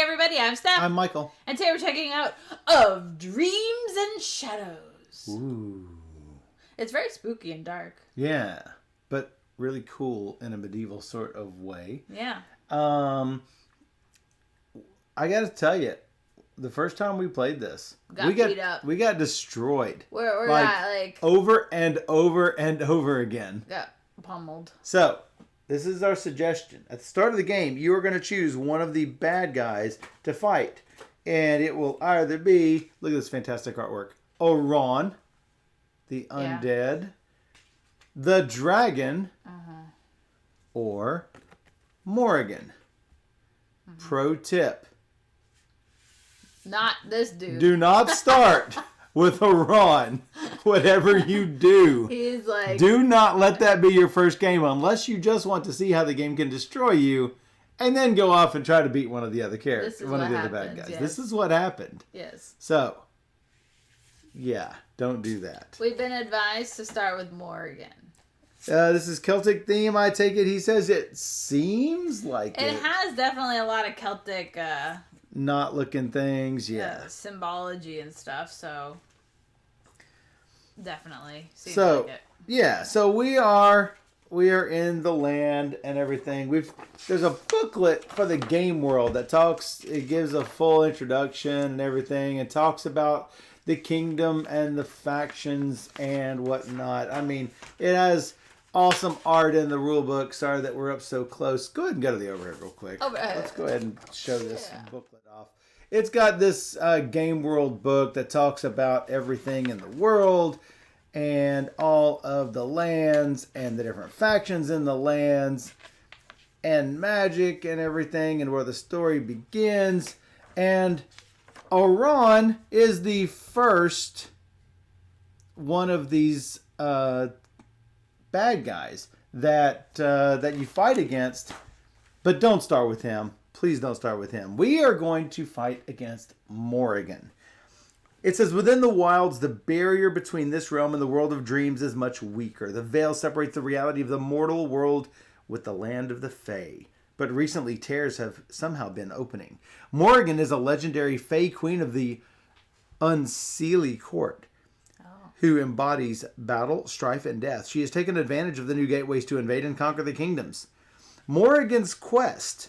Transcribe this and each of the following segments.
everybody, I'm Steph. I'm Michael. And today we're checking out Of Dreams and Shadows. Ooh. It's very spooky and dark. Yeah, but really cool in a medieval sort of way. Yeah. I gotta tell you, the first time we played this, we got destroyed. We're like over and over and over again. Got pummeled. So, this is our suggestion. At the start of the game, you are going to choose one of the bad guys to fight. And it will either be, look at this fantastic artwork, Oron, the undead, the dragon, or Morrigan. Pro tip. Not this dude. Do not start with Oron. Whatever you do. He's like... Do not let that be your first game unless you just want to see how the game can destroy you and then go off and try to beat one of the other characters. One of the other bad guys. Yes. This is what happened. Yes. So, yeah, don't do that. We've been advised to start with Morrigan. This is Celtic theme, I take it. He says it seems like it. It has definitely a lot of Celtic... not looking things, symbology and stuff, so... Definitely. Seems so, like it. yeah, so we are in the land and everything. There's a booklet for the game world that it gives a full introduction and everything and talks about the kingdom and the factions and whatnot. I mean, it has awesome art in the rule book. Sorry that we're up so close. Go ahead and go to the overhead real quick. Let's go ahead and show this booklet off. It's got this game world book that talks about everything in the world and all of the lands and the different factions in the lands and magic and everything and where the story begins. And Oron is the first one of these bad guys that you fight against, but don't start with him. Please don't start with him. We are going to fight against Morrigan. It says, within the wilds, the barrier between this realm and the world of dreams is much weaker. The veil separates the reality of the mortal world with the land of the Fae. But recently, tears have somehow been opening. Morrigan is a legendary Fae queen of the Unseelie court, who embodies battle, strife, and death. She has taken advantage of the new gateways to invade and conquer the kingdoms. Morrigan's quest...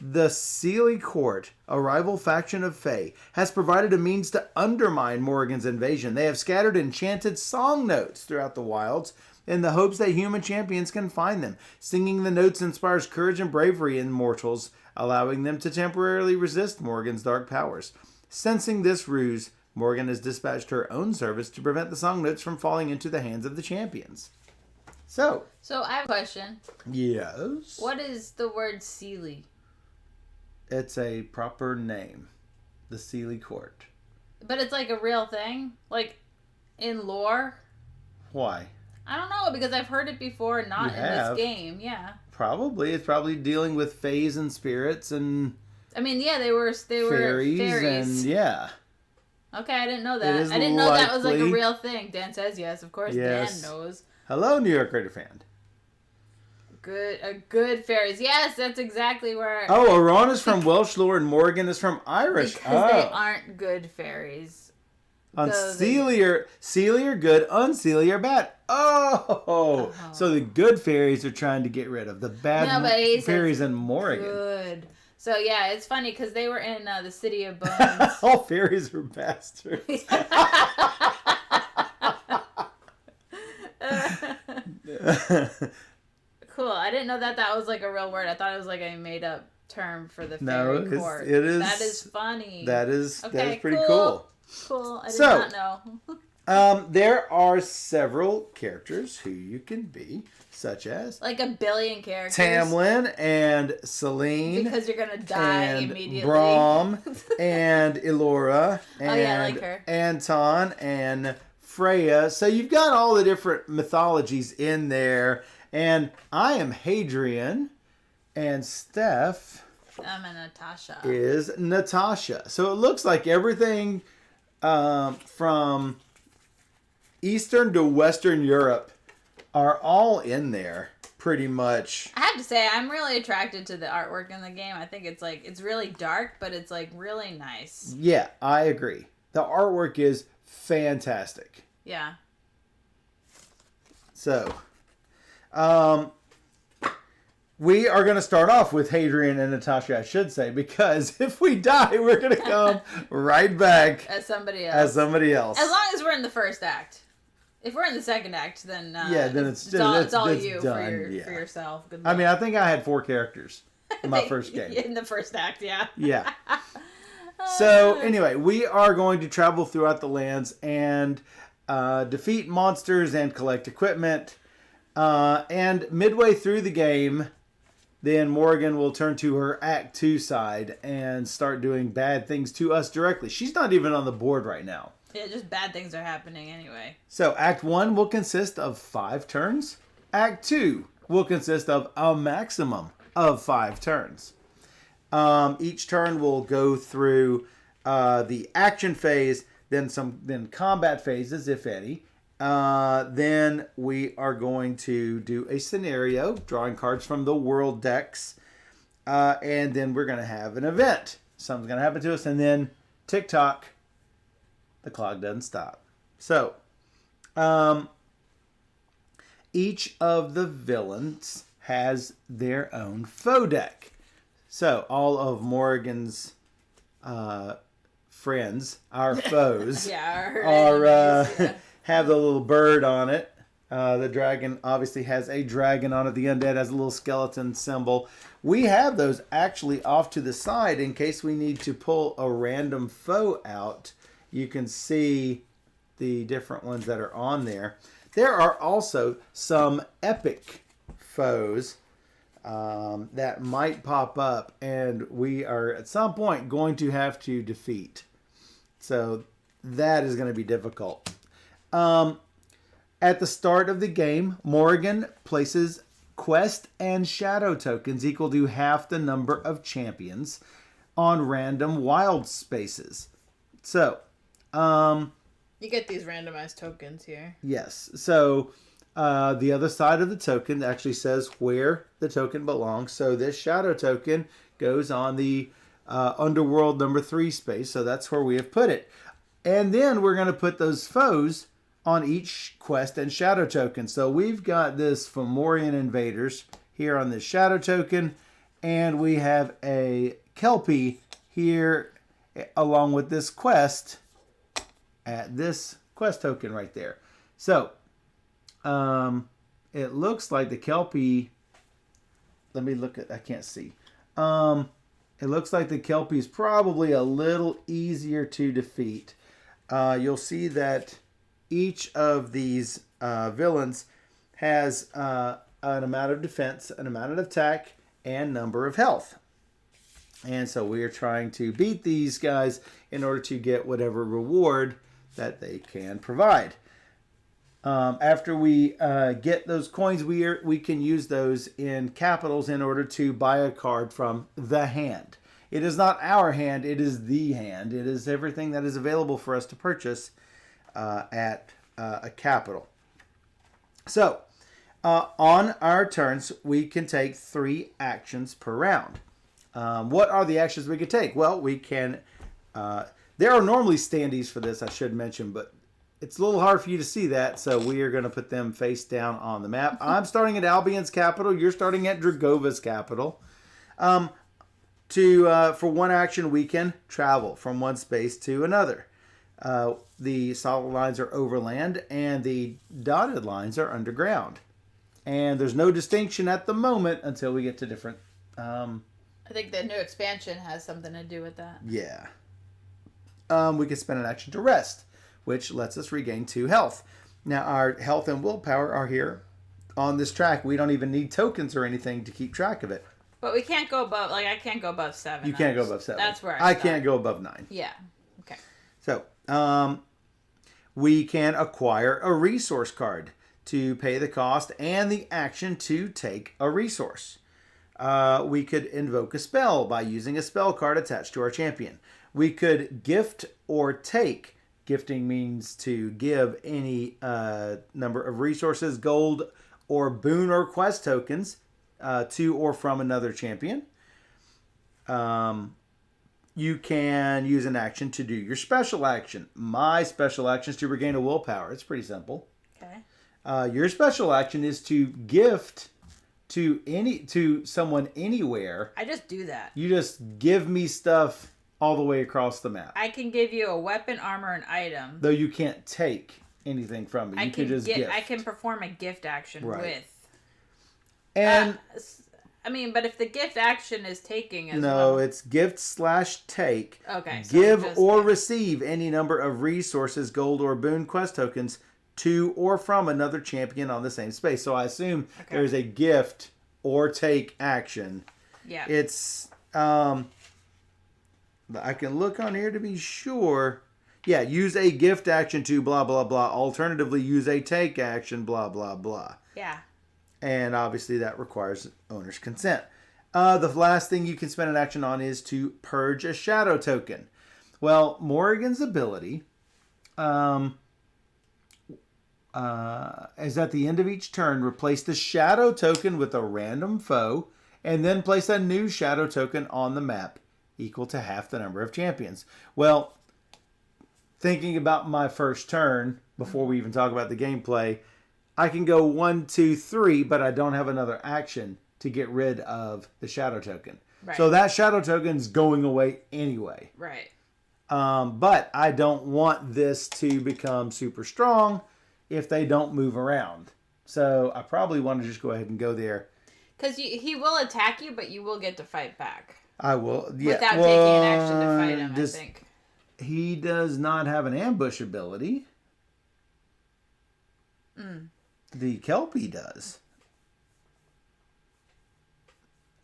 The Seelie Court, a rival faction of Fae, has provided a means to undermine Morrigan's invasion. They have scattered enchanted song notes throughout the wilds in the hopes that human champions can find them. Singing the notes inspires courage and bravery in mortals, allowing them to temporarily resist Morrigan's dark powers. Sensing this ruse, Morrigan has dispatched her own service to prevent the song notes from falling into the hands of the champions. So I have a question. Yes? What is the word Seelie? It's a proper name. The Seelie Court. But it's like a real thing? Like, in lore? Why? I don't know, because I've heard it before, not in this game. Yeah. Probably. It's probably dealing with fays and spirits and... I mean, yeah, they were fairies. And, yeah. Okay, I didn't know that. I didn't know that was like a real thing. Dan says yes. Of course, yes. Dan knows. Hello, New York Raider fan. Good fairies. Yes, that's exactly where... Oh, Oron is from Welsh lore and Morrigan is from Irish. Because they aren't good fairies. Unseelie are good, Unseelie are bad. Oh! So the good fairies are trying to get rid of the bad fairies in Morrigan. Good. So yeah, it's funny because they were in the City of Bones. All fairies are bastards. Cool. I didn't know that was like a real word. I thought it was like a made up term for the fairy court. It is. That is funny. That is pretty cool. Cool. I did not know. There are several characters who you can be, such as like a billion characters. Tamlin and Selene. Because you're gonna die immediately. Brom and Elora and I like her. Anton and Freya. So you've got all the different mythologies in there. And I am Hadrian, and Steph is Natasha. So it looks like everything from Eastern to Western Europe are all in there pretty much. I have to say, I'm really attracted to the artwork in the game. I think it's like, it's really dark, but it's like really nice. Yeah, I agree. The artwork is fantastic. Yeah. So, we are going to start off with Hadrian and Natasha, I should say, because if we die, we're going to come right back As somebody else. As somebody else. As long as we're in the first act. If we're in the second act, then then it's all you done. for yourself. Good I mean, I think I had 4 characters in my first game. In the first act, yeah. Yeah. So, anyway, we are going to travel throughout the lands and defeat monsters and collect equipment. And midway through the game, then Morgan will turn to her Act 2 side and start doing bad things to us directly. She's not even on the board right now. Yeah, just bad things are happening anyway. So Act 1 will consist of 5 turns. Act 2 will consist of a maximum of 5 turns. Each turn will go through the action phase, then combat phases, if any. Then we are going to do a scenario, drawing cards from the world decks. And then we're going to have an event. Something's going to happen to us, and then tick-tock. The clock doesn't stop. So, each of the villains has their own foe deck. So, all of Morgan's friends, our foes, have the little bird on it. The dragon obviously has a dragon on it. The undead has a little skeleton symbol. We have those actually off to the side in case we need to pull a random foe out. You can see the different ones that are on there. There are also some epic foes that might pop up, and we are at some point going to have to defeat. So that is going to be difficult. At the start of the game, Morgan places quest and shadow tokens equal to half the number of champions on random wild spaces. So, you get these randomized tokens here. Yes. So, the other side of the token actually says where the token belongs. So, this shadow token goes on the underworld number 3 space. So, that's where we have put it. And then we're going to put those foes on each quest and shadow token. So, we've got this Fomorian invaders here on this shadow token. And we have a Kelpie here along with this quest at this quest token right there. So, it looks like the Kelpie, let me look at, I can't see. It looks like the Kelpie is probably a little easier to defeat. You'll see that each of these villains has an amount of defense, an amount of attack, and number of health. And so we are trying to beat these guys in order to get whatever reward that they can provide. After we get those coins, we can use those in capitals in order to buy a card from the hand. It is not our hand, it is the hand. It is everything that is available for us to purchase at a capital. So, on our turns, we can take 3 actions per round. What are the actions we can take? Well, we can... there are normally standees for this, I should mention, but it's a little hard for you to see that, so we are going to put them face down on the map. I'm starting at Albion's capital. You're starting at Dragova's capital. For one action, we can travel from one space to another. The solid lines are overland, and the dotted lines are underground. And there's no distinction at the moment until we get to different... I think the new expansion has something to do with that. Yeah. We can spend an action to rest, which lets us regain 2 health. Now, our health and willpower are here on this track. We don't even need tokens or anything to keep track of it. But we can't go above, I can't go above 7. You can't go above 7. That's where I can't go above 9. Yeah. Okay. So, we can acquire a resource card to pay the cost and the action to take a resource. We could invoke a spell by using a spell card attached to our champion. We could gift or take. Gifting means to give any number of resources, gold or boon or quest tokens to or from another champion. You can use an action to do your special action. My special action is to regain a willpower. It's pretty simple. Okay. Your special action is to gift to someone anywhere. I just do that. You just give me stuff all the way across the map. I can give you a weapon, armor, and item. Though you can't take anything from me. You can just gift. I can perform a gift action with. And but if the gift action is taking as well. No, it's gift/take. Okay. So give or receive any number of resources, gold, or boon quest tokens to or from another champion on the same space. So I assume there's a gift or take action. Yeah. It's I can look on here to be sure. Yeah, use a gift action to blah blah blah. Alternatively, use a take action blah blah blah. Yeah. And obviously that requires owner's consent. The last thing you can spend an action on is to purge a shadow token. Well, Morrigan's ability is at the end of each turn, replace the shadow token with a random foe, and then place a new shadow token on the map equal to half the number of champions. Well, thinking about my first turn, before we even talk about the gameplay, I can go 1, 2, 3, but I don't have another action to get rid of the shadow token. Right. So that shadow token's going away anyway. Right. But I don't want this to become super strong if they don't move around. So I probably want to just go ahead and go there. Because he will attack you, but you will get to fight back. I will, yeah. Without taking an action to fight him, I think. He does not have an ambush ability. The Kelpie does.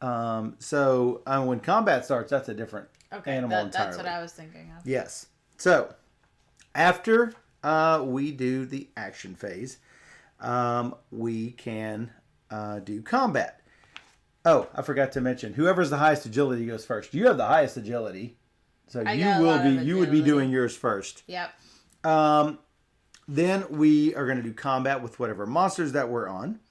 So when combat starts, that's a different animal entirely. That's what I was thinking of. Yes. So after we do the action phase, we can do combat. Oh, I forgot to mention, whoever's the highest agility goes first. You have the highest agility, so you would be doing yours first. Yep. Then we are going to do combat with whatever monsters that we're on.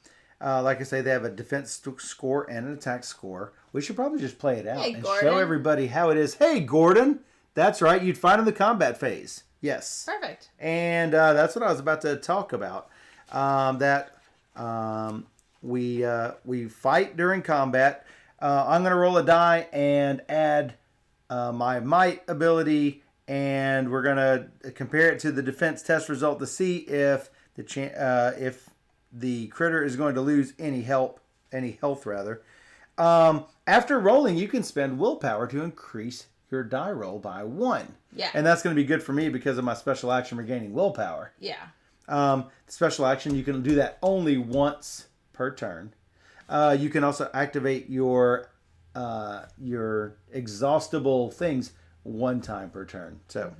Like I say, they have a defense score and an attack score. We should probably just play it out and show everybody how it is. Hey, Gordon! That's right, you'd fight in the combat phase. Yes. Perfect. And that's what I was about to talk about. We fight during combat. I'm going to roll a die and add my might ability, and we're going to compare it to the defense test result to see if the critter is going to lose any health rather. After rolling, you can spend willpower to increase your die roll by 1. Yeah. And that's going to be good for me because of my special action regaining willpower. Yeah. Special action, you can do that only once per turn. You can also activate your exhaustible things one time per turn. So,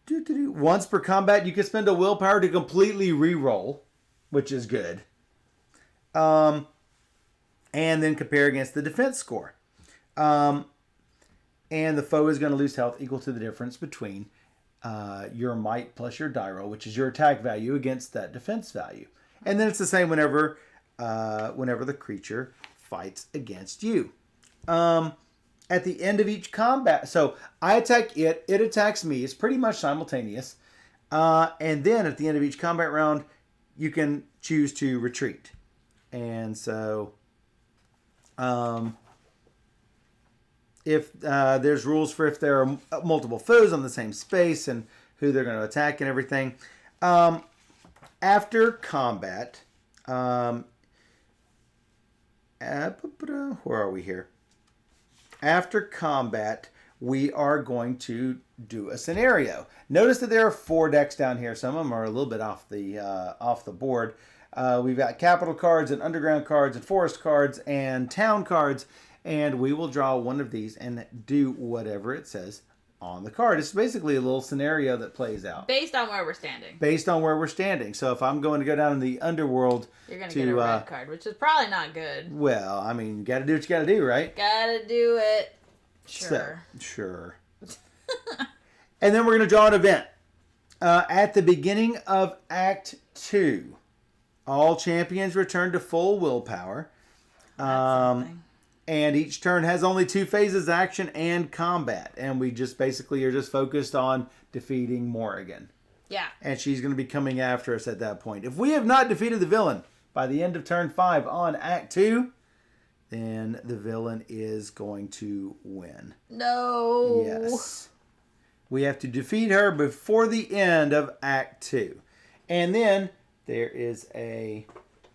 once per combat, you can spend a willpower to completely re-roll, which is good. And then compare against the defense score. And the foe is going to lose health equal to the difference between your might plus your die roll, which is your attack value, against that defense value. And then it's the same whenever the creature fights against you. At the end of each combat, so I attack it attacks me. It's pretty much simultaneous. And then at the end of each combat round, you can choose to retreat. And so, if there's rules for if there are multiple foes on the same space and who they're going to attack and everything. After combat, where are we here? After combat, we are going to do a scenario. Notice that there are 4 decks down here. Some of them are a little bit off the board. We've got capital cards and underground cards and forest cards and town cards, and we will draw one of these and do whatever it says on the card. It's basically a little scenario that plays out. Based on where we're standing. Based on where we're standing. So if I'm going to go down in the underworld... You're going to get a red card, which is probably not good. Well, I mean, you got to do what you got to do, right? Got to do it. Sure. Sure. And then we're going to draw an event. At the beginning of Act 2, All champions return to full willpower. Something. And each turn has only 2 phases, action and combat. And we just basically are just focused on defeating Morrigan. Yeah. And she's going to be coming after us at that point. If we have not defeated the villain by the end of turn 5 on Act 2, then the villain is going to win. No. Yes. We have to defeat her before the end of Act 2. And then there is a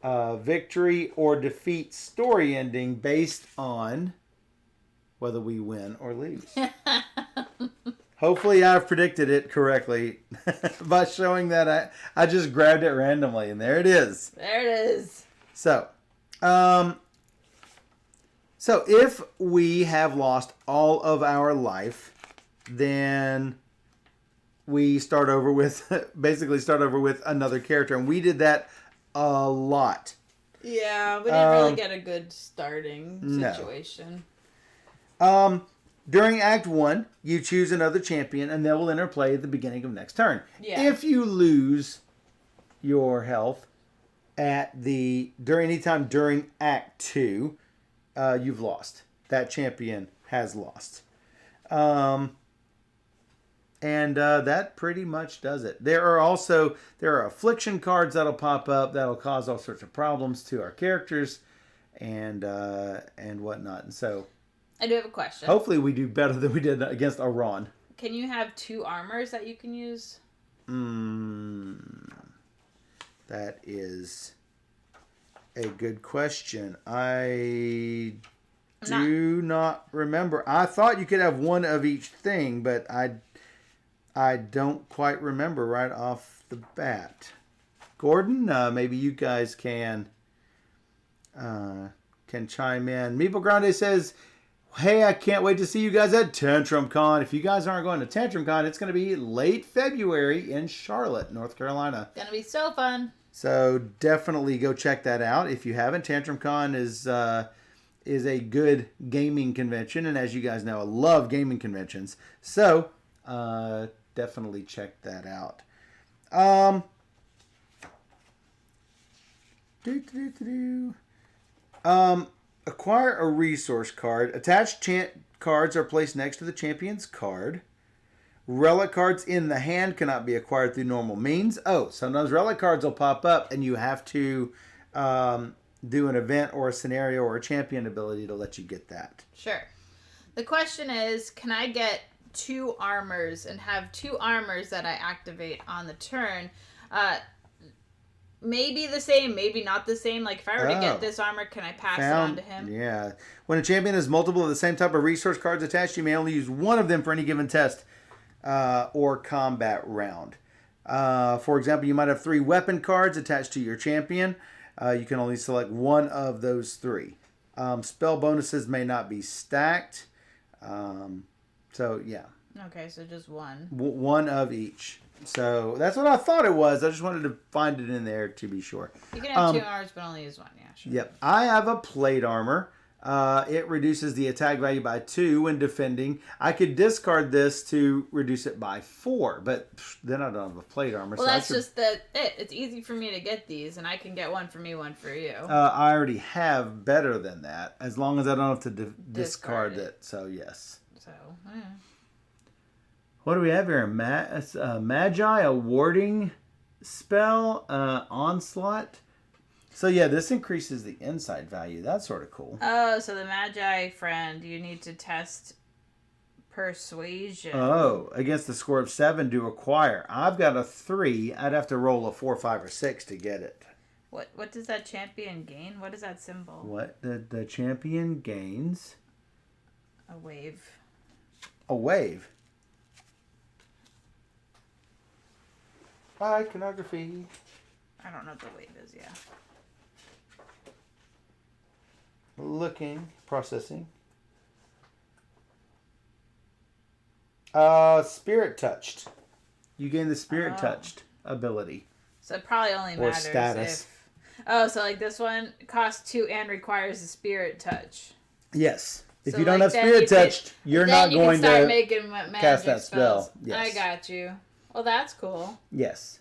victory or defeat story ending based on whether we win or lose. Hopefully I've predicted it correctly by showing that I just grabbed it randomly, and there it is. There it is. So if we have lost all of our life, then we basically start over with another character, and we did that a lot. Yeah, we didn't really get a good starting situation. No. During Act 1, you choose another champion, and they will interplay at the beginning of next turn. Yeah. If you lose your health any time during Act 2, you've lost. That champion has lost. And that pretty much does it. There are affliction cards that'll pop up that'll cause all sorts of problems to our characters and whatnot. And so I do have a question. Hopefully we do better than we did against Iran. Can you have 2 armors that you can use? That is a good question. I do not remember. I thought you could have 1 of each thing, but I don't quite remember right off the bat. Gordon, maybe you guys can chime in. Meeple Grande says, hey, I can't wait to see you guys at Tantrum Con. If you guys aren't going to Tantrum Con, it's going to be late February in Charlotte, North Carolina. Going to be so fun. So definitely go check that out. If you haven't, Tantrum Con is a good gaming convention. And as you guys know, I love gaming conventions. So definitely check that out. Acquire a resource card. Attached cards are placed next to the champion's card. Relic cards in the hand cannot be acquired through normal means. Sometimes relic cards will pop up and you have to do an event or a scenario or a champion ability to let you get that. Sure. The question is, can I get 2 armors and have 2 armors that I activate on the turn? Maybe the same, maybe not the same. Like, if I were to get this armor, can I pass it on to him? Yeah. When a champion has multiple of the same type of resource cards attached, you may only use 1 of them for any given test or combat round. For example, you might have 3 weapon cards attached to your champion. You can only select 1 of those 3. Spell bonuses may not be stacked. So, yeah. Okay, so just 1. 1 of each. So that's what I thought it was. I just wanted to find it in there to be sure. You can have 2 armors, but only use 1. Yeah, sure. Yep. I have a plate armor. It reduces the attack value by 2 when defending. I could discard this to reduce it by 4, but then I don't have a plate armor. Well, so that's just it. It's easy for me to get these, and I can get 1 for me, 1 for you. I already have better than that, as long as I don't have to discard it. So, yes. So, yeah. What do we have here? Magi, a warding spell, onslaught. So yeah, this increases the inside value. That's sort of cool. Oh, so the Magi friend, you need to test persuasion. Oh, against the score of 7 to acquire. I've got a 3. I'd have to roll a 4, 5, or 6 to get it. What does that champion gain? What is that symbol? What the champion gains? A wave. A wave. Iconography. I don't know what the wave is, yeah. Looking. Processing. Spirit touched. You gain the spirit touched ability. So it probably only matters status. so like this one costs 2 and requires a spirit touch. Yes. If you don't have spirit touched, you're not going to cast that spell. Yes. I got you. Well, that's cool. Yes.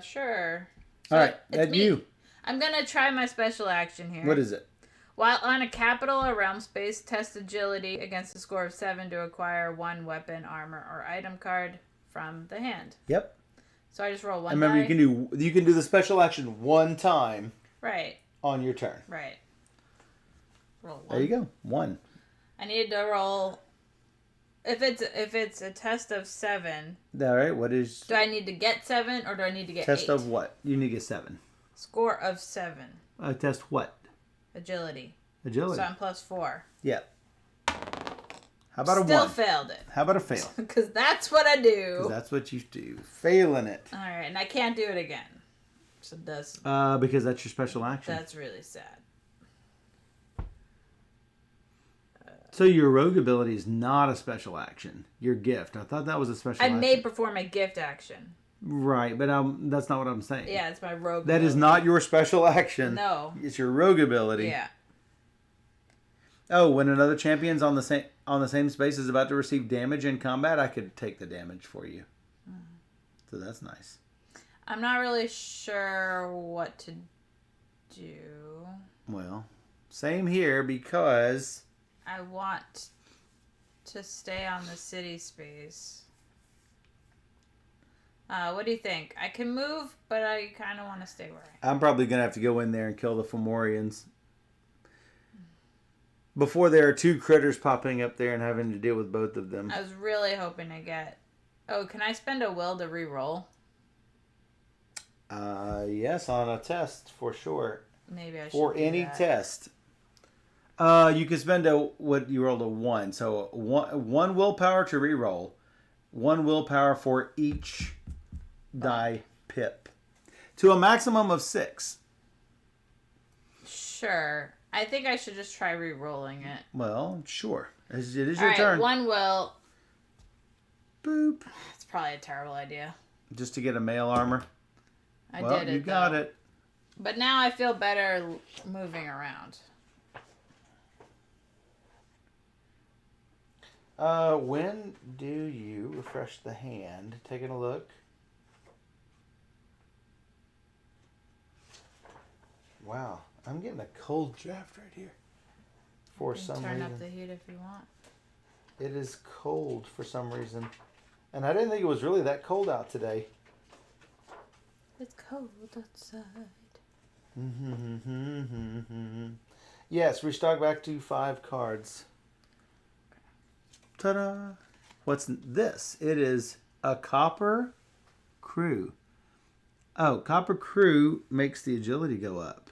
Sure. So All right, it's that's me. you. I'm gonna try my special action here. What is it? While on a capital or realm space, test agility against a score of 7 to acquire 1 weapon, armor, or item card from the hand. Yep. So I just roll 1 And remember, die. you can do the special action one time. Right. On your turn. Right. Roll 1. There you go. 1. I need to roll. If it's a test of 7. All right. What is? Do I need to get 7 or do I need to get test 8? of what? You need to get 7. Score of 7. Test what? Agility. Agility. So I'm plus 4. Yeah. How about a 1? Still failed it. How about a fail? Because that's what I do. Because that's what you do. Failing it. All right, and I can't do it again. So that's. Because that's your special action. That's really sad. So your rogue ability is not a special action. Your gift. I thought that was a special action. I may perform a gift action. Right, but that's not what I'm saying. Yeah, it's my rogue That ability. is not your special action. No. It's your rogue ability. Yeah. Oh, when another champion's on the same space is about to receive damage in combat, I could take the damage for you. So that's nice. I'm not really sure what to do. Well, same here because I want to stay on the city space. What do you think? I can move, but I kind of want to stay where I am. I'm probably going to have to go in there and kill the Fomorians. Before there are 2 critters popping up there and having to deal with both of them. I was really hoping to get... Oh, can I spend a will to re-roll? Yes, on a test for sure. Maybe I should For do any that. test. You can spend what you rolled a 1. So one willpower to re-roll. 1 willpower for each die pip. To a maximum of 6. Sure. I think I should just try re-rolling it. Well, sure. It is your All right, turn. 1 will. Boop. It's probably a terrible idea. Just to get a mail armor. I Well, did it, you got though. it. But now I feel better moving around. When do you refresh the hand? Taking a look. Wow, I'm getting a cold draft right here. For You can some turn reason. up the heat if you want. It is cold for some reason. And I didn't think it was really that cold out today. It's cold outside. Yes, restock back to 5 cards. Ta-da! What's this? It is a copper crew. Oh, copper crew makes the agility go up.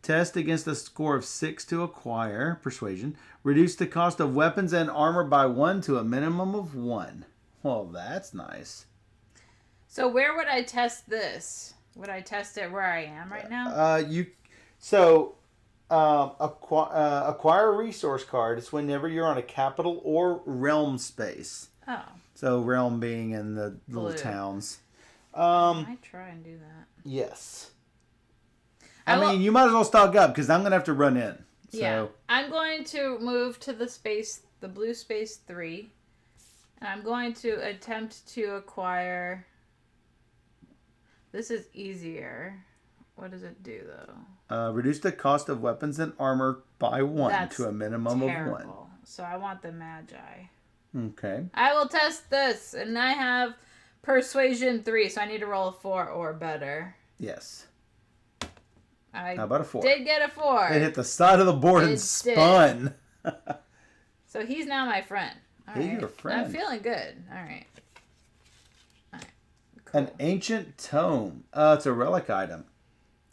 Test against a score of 6 to acquire. Persuasion. Reduce the cost of weapons and armor by 1 to a minimum of 1. Well, that's nice. So where would I test this? Would I test it where I am right now? Acquire a resource card. It's whenever you're on a capital or realm space. Oh. So realm being in the little Blue. towns. I might try and do that. Yes. I will- you might as well stock up because I'm gonna have to run in. So. Yeah. I'm going to move to the blue space 3. And I'm going to attempt to acquire... This is easier. What does it do, though? Reduce the cost of weapons and armor by 1 That's to a minimum terrible. of 1. So I want the Magi. Okay. I will test this, and I have Persuasion 3, so I need to roll a 4 or better. Yes. I How about a 4? did get a 4. It hit the side of the board It and did. spun. So he's now my friend. All He's right. your friend. I'm feeling good. All right. All right. Cool. An ancient tome. It's a relic item.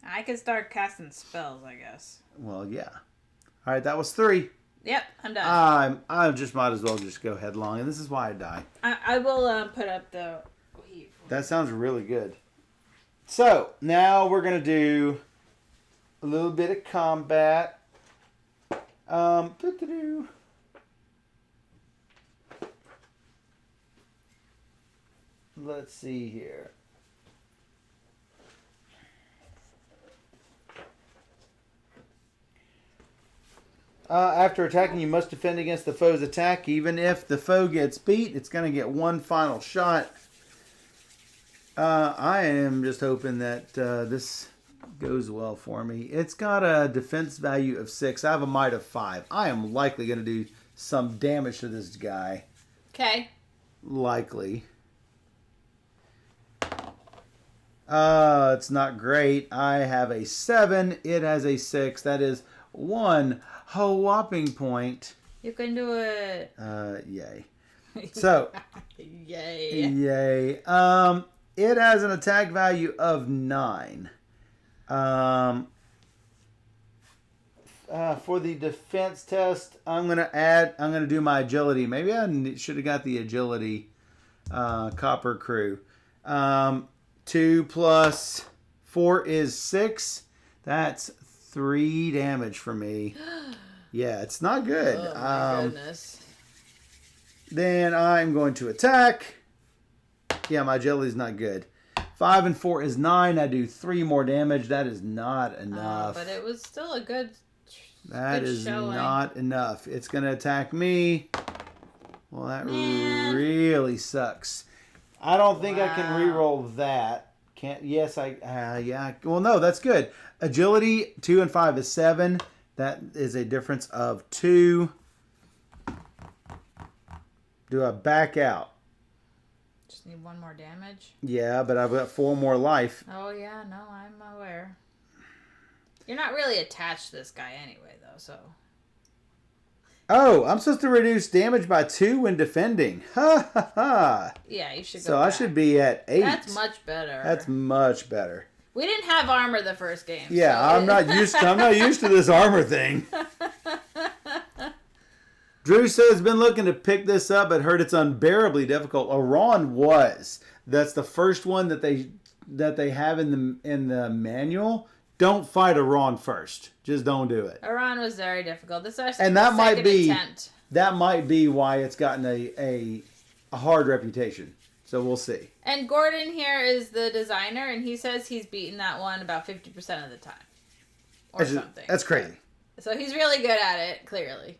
I can start casting spells, I guess. Well, yeah. All right, that was 3. Yep, I'm done. I just might as well just go headlong, and this is why I die. I will put up the heat. That sounds really good. So, now we're going to do a little bit of combat. Let's see here. After attacking, you must defend against the foe's attack. Even if the foe gets beat, it's going to get one final shot. I am just hoping that this goes well for me. It's got a defense value of 6. I have a might of 5. I am likely going to do some damage to this guy. Okay. Likely. It's not great. I have a 7. It has a 6. That is 1 whopping point. You can do it. Yay. So. Yay. Yay. It has an attack value of 9. For the defense test, I'm going to do my agility. Maybe I should have got the agility copper crew. 2 plus 4 is 6. That's 3 damage for me. Yeah, it's not good. Oh, my goodness. Then I'm going to attack. Yeah, my agility's not good. 5 and 4 is 9. I do 3 more damage. That is not enough. But it was still a good. That is showing. not enough. It's going to attack me. Well, that really sucks. I don't think I can reroll that. Can't. Yes, yeah. Well, no, that's good. Agility 2 and 5 is 7. That is a difference of 2. Do I back out? Just need 1 more damage. Yeah, but I've got 4 more life. Oh yeah, no, I'm aware. You're not really attached to this guy anyway, though. So. Oh, I'm supposed to reduce damage by 2 when defending. Ha ha ha. Yeah, you should go So back. I should be at 8. That's much better. That's much better. We didn't have armor the first game. Yeah, so I'm not used to this armor thing. Drew says been looking to pick this up, but heard it's unbearably difficult. Iran was. That's the first one that they have in the manual. Don't fight Iran first. Just don't do it. Iran was very difficult. This is our And that might be attempt. That might be why it's gotten a hard reputation. So we'll see. And Gordon here is the designer, and he says he's beaten that one about 50% of the time. Or something. That's crazy. So he's really good at it, clearly.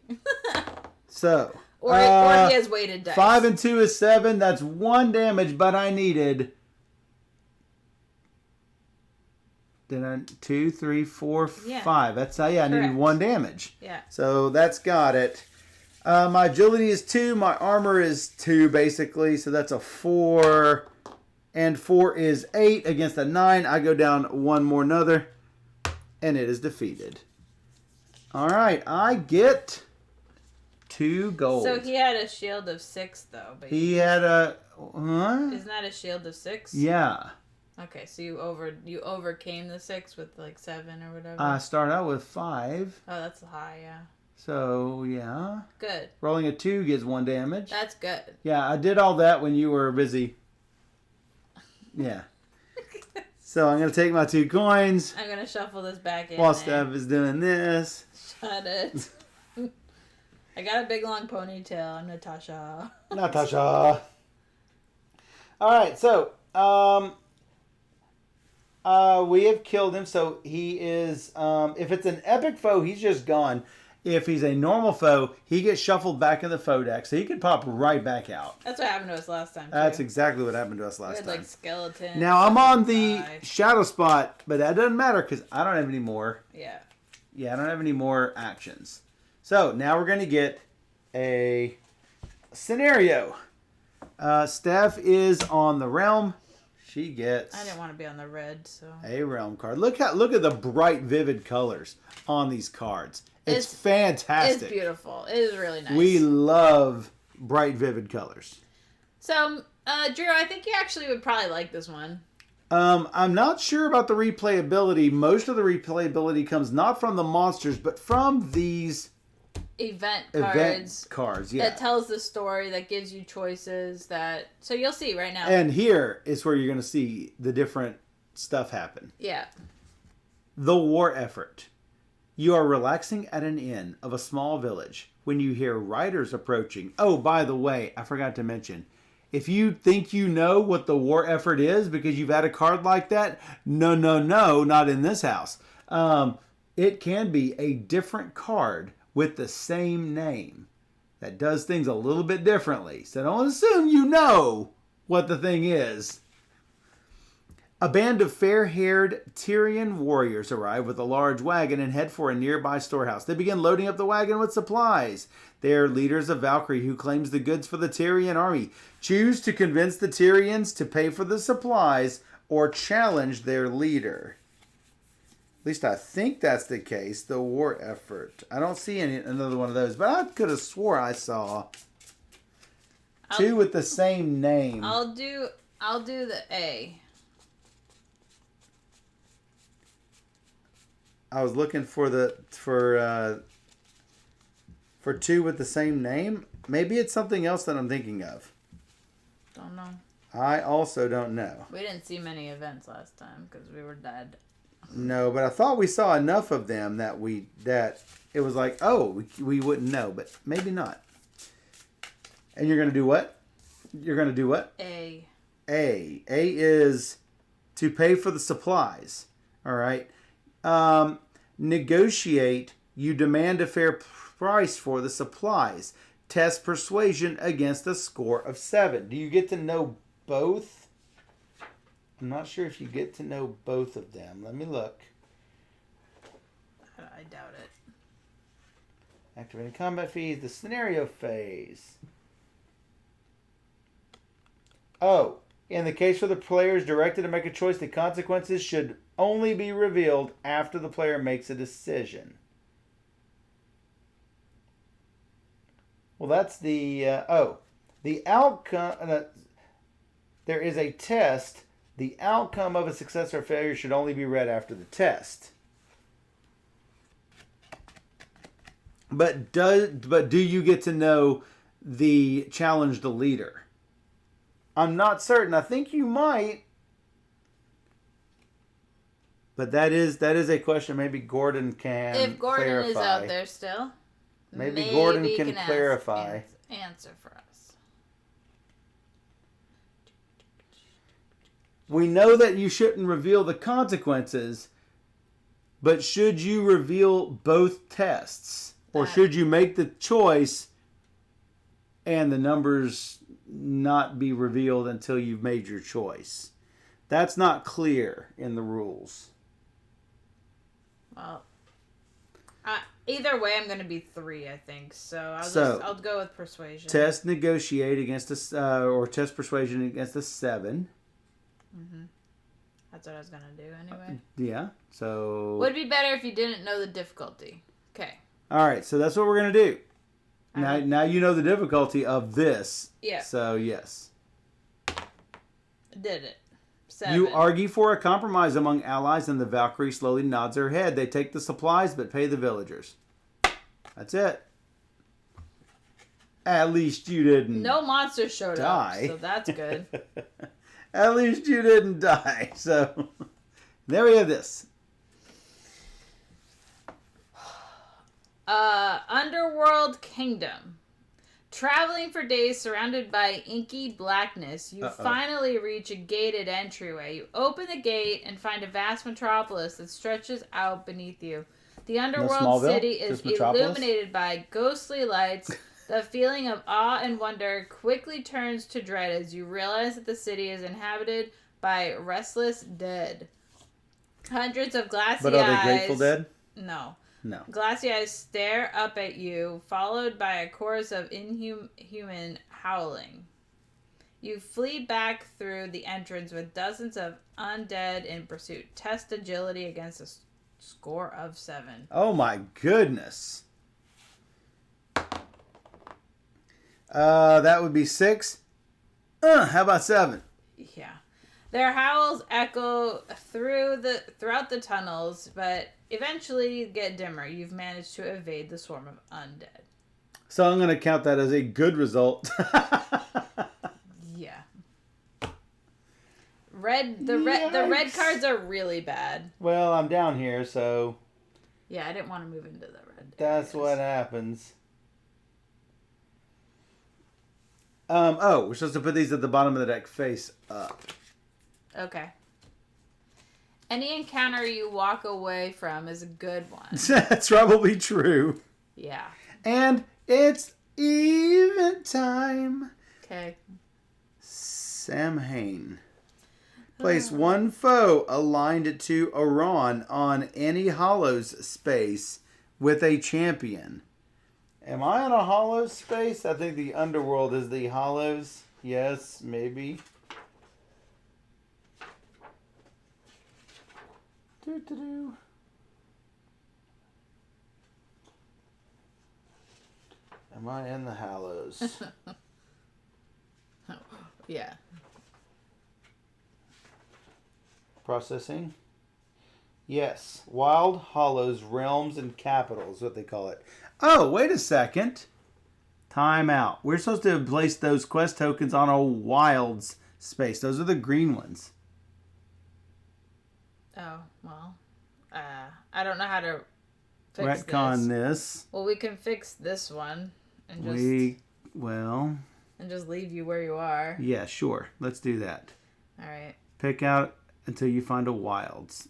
So. Or he has weighted dice. 5 and 2 is 7. That's 1 damage, but I needed... 2, 3, 4, 5. That's I needed 1 damage. Yeah. So that's got it. My agility is 2. My armor is 2, basically. So that's a 4. And 4 is 8 against a 9. I go down 1 more another. And it is defeated. All right. I get 2 gold. So he had a shield of 6, though. But he had a... Huh? Isn't that a shield of 6? Yeah. Okay, so you overcame the 6 with like 7 or whatever. I started out with 5. Oh, that's high, yeah. So, yeah. Good. Rolling a 2 gives 1 damage. That's good. Yeah, I did all that when you were busy. Yeah. So I'm going to take my 2 coins. I'm going to shuffle this back in. While Steph is doing this. Shut it. I got a big long ponytail. I'm Natasha. Natasha. All right, so we have killed him. So he is, if it's an epic foe, he's just gone. If he's a normal foe, he gets shuffled back in the foe deck, so he could pop right back out. That's what happened to us last time, too. That's exactly what happened to us last we had, time. like, skeletons. Now, I'm on the shadow spot, but that doesn't matter because I don't have any more. Yeah. Yeah, I don't have any more actions. So, now we're going to get a scenario. Steph is on the realm. She gets... I didn't want to be on the red, so... a realm card. Look at the bright, vivid colors on these cards. It's fantastic. It's beautiful. It is really nice. We love bright, vivid colors. So, Drew, I think you actually would probably like this one. I'm not sure about the replayability. Most of the replayability comes not from the monsters, but from these event cards. Yeah. That tells the story, that gives you choices, so you'll see right now. And here is where you're going to see the different stuff happen. Yeah. The war effort. You are relaxing at an inn of a small village when you hear riders approaching. Oh, by the way, I forgot to mention, if you think you know what the war effort is because you've had a card like that, no, not in this house. It can be a different card with the same name that does things a little bit differently. So don't assume you know what the thing is. A band of fair-haired Tyrian warriors arrive with a large wagon and head for a nearby storehouse. They begin loading up the wagon with supplies. They are leaders of Valkyrie who claims the goods for the Tyrian army. Choose to convince the Tyrians to pay for the supplies or challenge their leader. At least I think that's the case. The war effort. I don't see another one of those, but I could have swore I saw two with the same name. I'll do the A. I was looking for two with the same name. Maybe it's something else that I'm thinking of. Don't know. I also don't know. We didn't see many events last time because we were dead. No, but I thought we saw enough of them that it was like, oh, we wouldn't know, but maybe not. And you're going to do what? You're going to do what? A. A is to pay for the supplies. All right. Negotiate. You demand a fair price for the supplies. Test persuasion against a score of 7. Do you get to know both? I'm not sure if you get to know both of them. Let me look. I doubt it. Activating combat phase, the scenario phase. Oh, in the case where the player is directed to make a choice, the consequences should only be revealed after the player makes a decision. Well, that's the outcome. There is a test. The outcome of a success or failure should only be read after the test. But do you get to know the challenge the leader? I'm not certain. I think you might. But that is a question maybe Gordon can clarify. If Gordon is out there still, maybe Gordon can clarify. Answer for us. We know that you shouldn't reveal the consequences, but should you reveal both tests? Or should you make the choice and the numbers not be revealed until you've made your choice? That's not clear in the rules. Well, either way, I'm going to be 3, I think. So I'll go with persuasion. Test negotiate against or test persuasion against a 7. Mm-hmm. That's what I was going to do anyway. Yeah, so... Would be better if you didn't know the difficulty. Okay. All right, so that's what we're going to do. Now you know the difficulty of this. Yeah. So, yes. Did it. 7. You argue for a compromise among allies, and the Valkyrie slowly nods her head. They take the supplies, but pay the villagers. That's it. At least you didn't No monsters showed die. up, so that's good. At least you didn't die. So, there we have this. Underworld Kingdom. Traveling for days surrounded by inky blackness, you finally reach a gated entryway. You open the gate and find a vast metropolis that stretches out beneath you. The underworld city is illuminated by ghostly lights. The feeling of awe and wonder quickly turns to dread as you realize that the city is inhabited by restless dead. Hundreds of glassy eyes... But are they Grateful Dead? No. No. Glassy eyes stare up at you, followed by a chorus of inhuman howling. You flee back through the entrance with dozens of undead in pursuit. Test agility against a score of 7. Oh my goodness. That would be 6. How about 7? Yeah. Their howls echo throughout the tunnels, but eventually get dimmer. You've managed to evade the swarm of undead. So I'm going to count that as a good result. Yeah. The red cards are really bad. Well, I'm down here, so... Yeah, I didn't want to move into the red. That's what happens. We're supposed to put these at the bottom of the deck face up. Okay. Any encounter you walk away from is a good one. That's probably true. Yeah. And it's even time. Okay. Samhain. Place one foe aligned to Iran on any Hollows space with a champion. Am I on a Hollows space? I think the Underworld is the Hollows. Yes, maybe. Doo-doo-doo. Am I in the Hollows? Yeah. Processing. Yes. Wild Hollows, Realms, and Capitals, what they call it. Oh, wait a second. Time out. We're supposed to have placed those quest tokens on a Wilds space. Those are the green ones. Oh, well. I don't know how to fix Retcon this. this. Well, we can fix this one and just and just leave you where you are. Yeah, sure. Let's do that. All right. Pick out until you find a Wilds.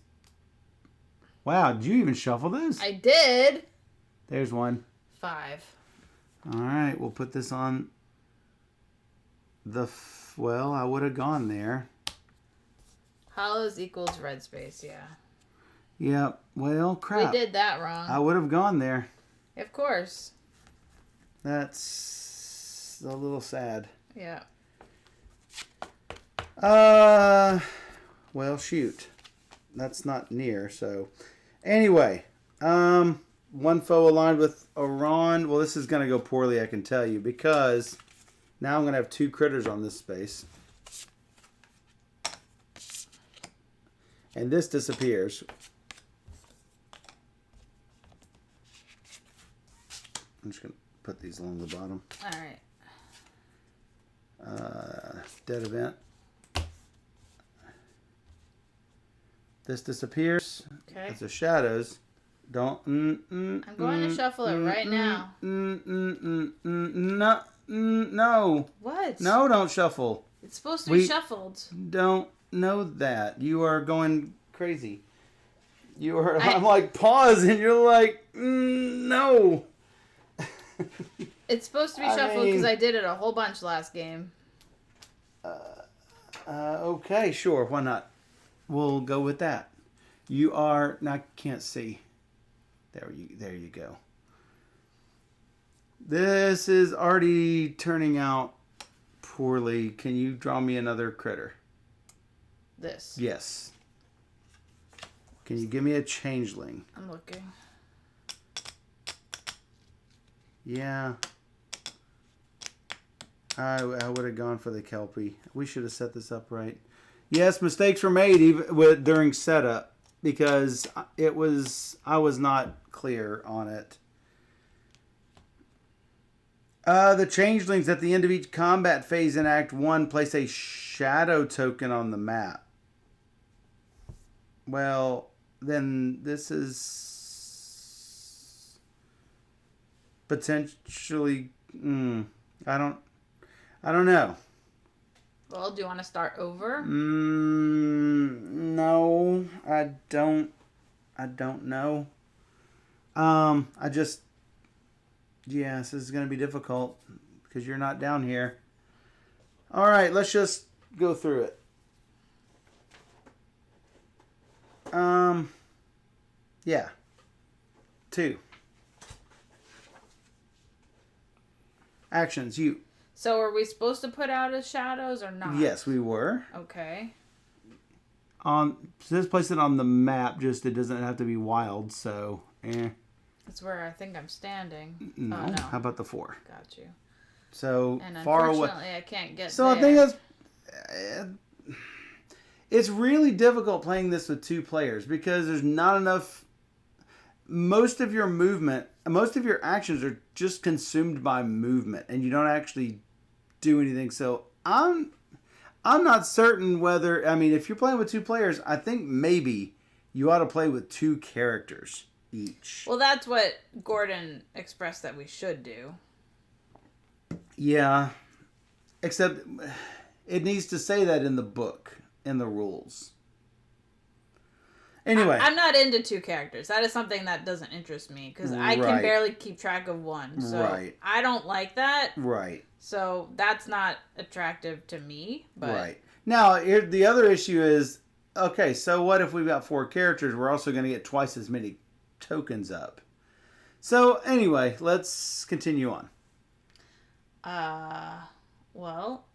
Wow, did you even shuffle those? I did. There's one. 5. All right, we'll put this on the... Well, I would have gone there. Hollows equals red space, yeah. Yep. Well, crap. We did that wrong. I would have gone there. Of course. That's a little sad. Yeah. Well, shoot. That's not near, so... Anyway, one foe aligned with Iran. Well, this is going to go poorly, I can tell you, because now I'm going to have 2 critters on this space. And this disappears. I'm just going to put these along the bottom. All right. Dead event. This disappears. Okay. That's the shadows. Don't. I'm going to shuffle it right now. No. What? No, don't shuffle. It's supposed to be shuffled. Don't know that. You are going crazy. You are. I'm like, pause, and you're like, no. It's supposed to be shuffled because I did it a whole bunch last game. Okay, sure. Why not? We'll go with that. You are. I can't see. There you go. This is already turning out poorly. Can you draw me another critter? This. Yes. Can you give me a changeling? I'm looking. Yeah. I would have gone for the Kelpie. We should have set this up right. Yes, mistakes were made even during setup because I was not clear on it. The changelings at the end of each combat phase in Act 1 place a shadow token on the map. Well, then this is potentially I don't know. Well, do you want to start over? No, I don't know. Yes, this is going to be difficult because you're not down here. All right, let's just go through it. Yeah. 2. Actions, you. So are we supposed to put out as shadows or not? Yes, we were. Okay. Just place it on the map. Just it doesn't have to be wild. So, That's where I think I'm standing. No. Oh, no. How about the 4? Got you. So and far away. Unfortunately, I can't get. So there. I think that's. It's really difficult playing this with 2 players because there's not enough. Most of your movement, most of your actions are just consumed by movement, and you don't actually do anything. So I'm not certain whether. I mean, if you're playing with 2 players, I think maybe you ought to play with 2 characters each. Well, that's what Gordon expressed that we should do. Yeah, except it needs to say that in the book, in the rules. Anyway. I'm not into 2 characters. That is something that doesn't interest me because I can barely keep track of one. So I don't like that. Right. So that's not attractive to me. But right. Now, the other issue is, okay, so what if we've got 4 characters? We're also going to get twice as many tokens up. So, anyway, let's continue on. Well,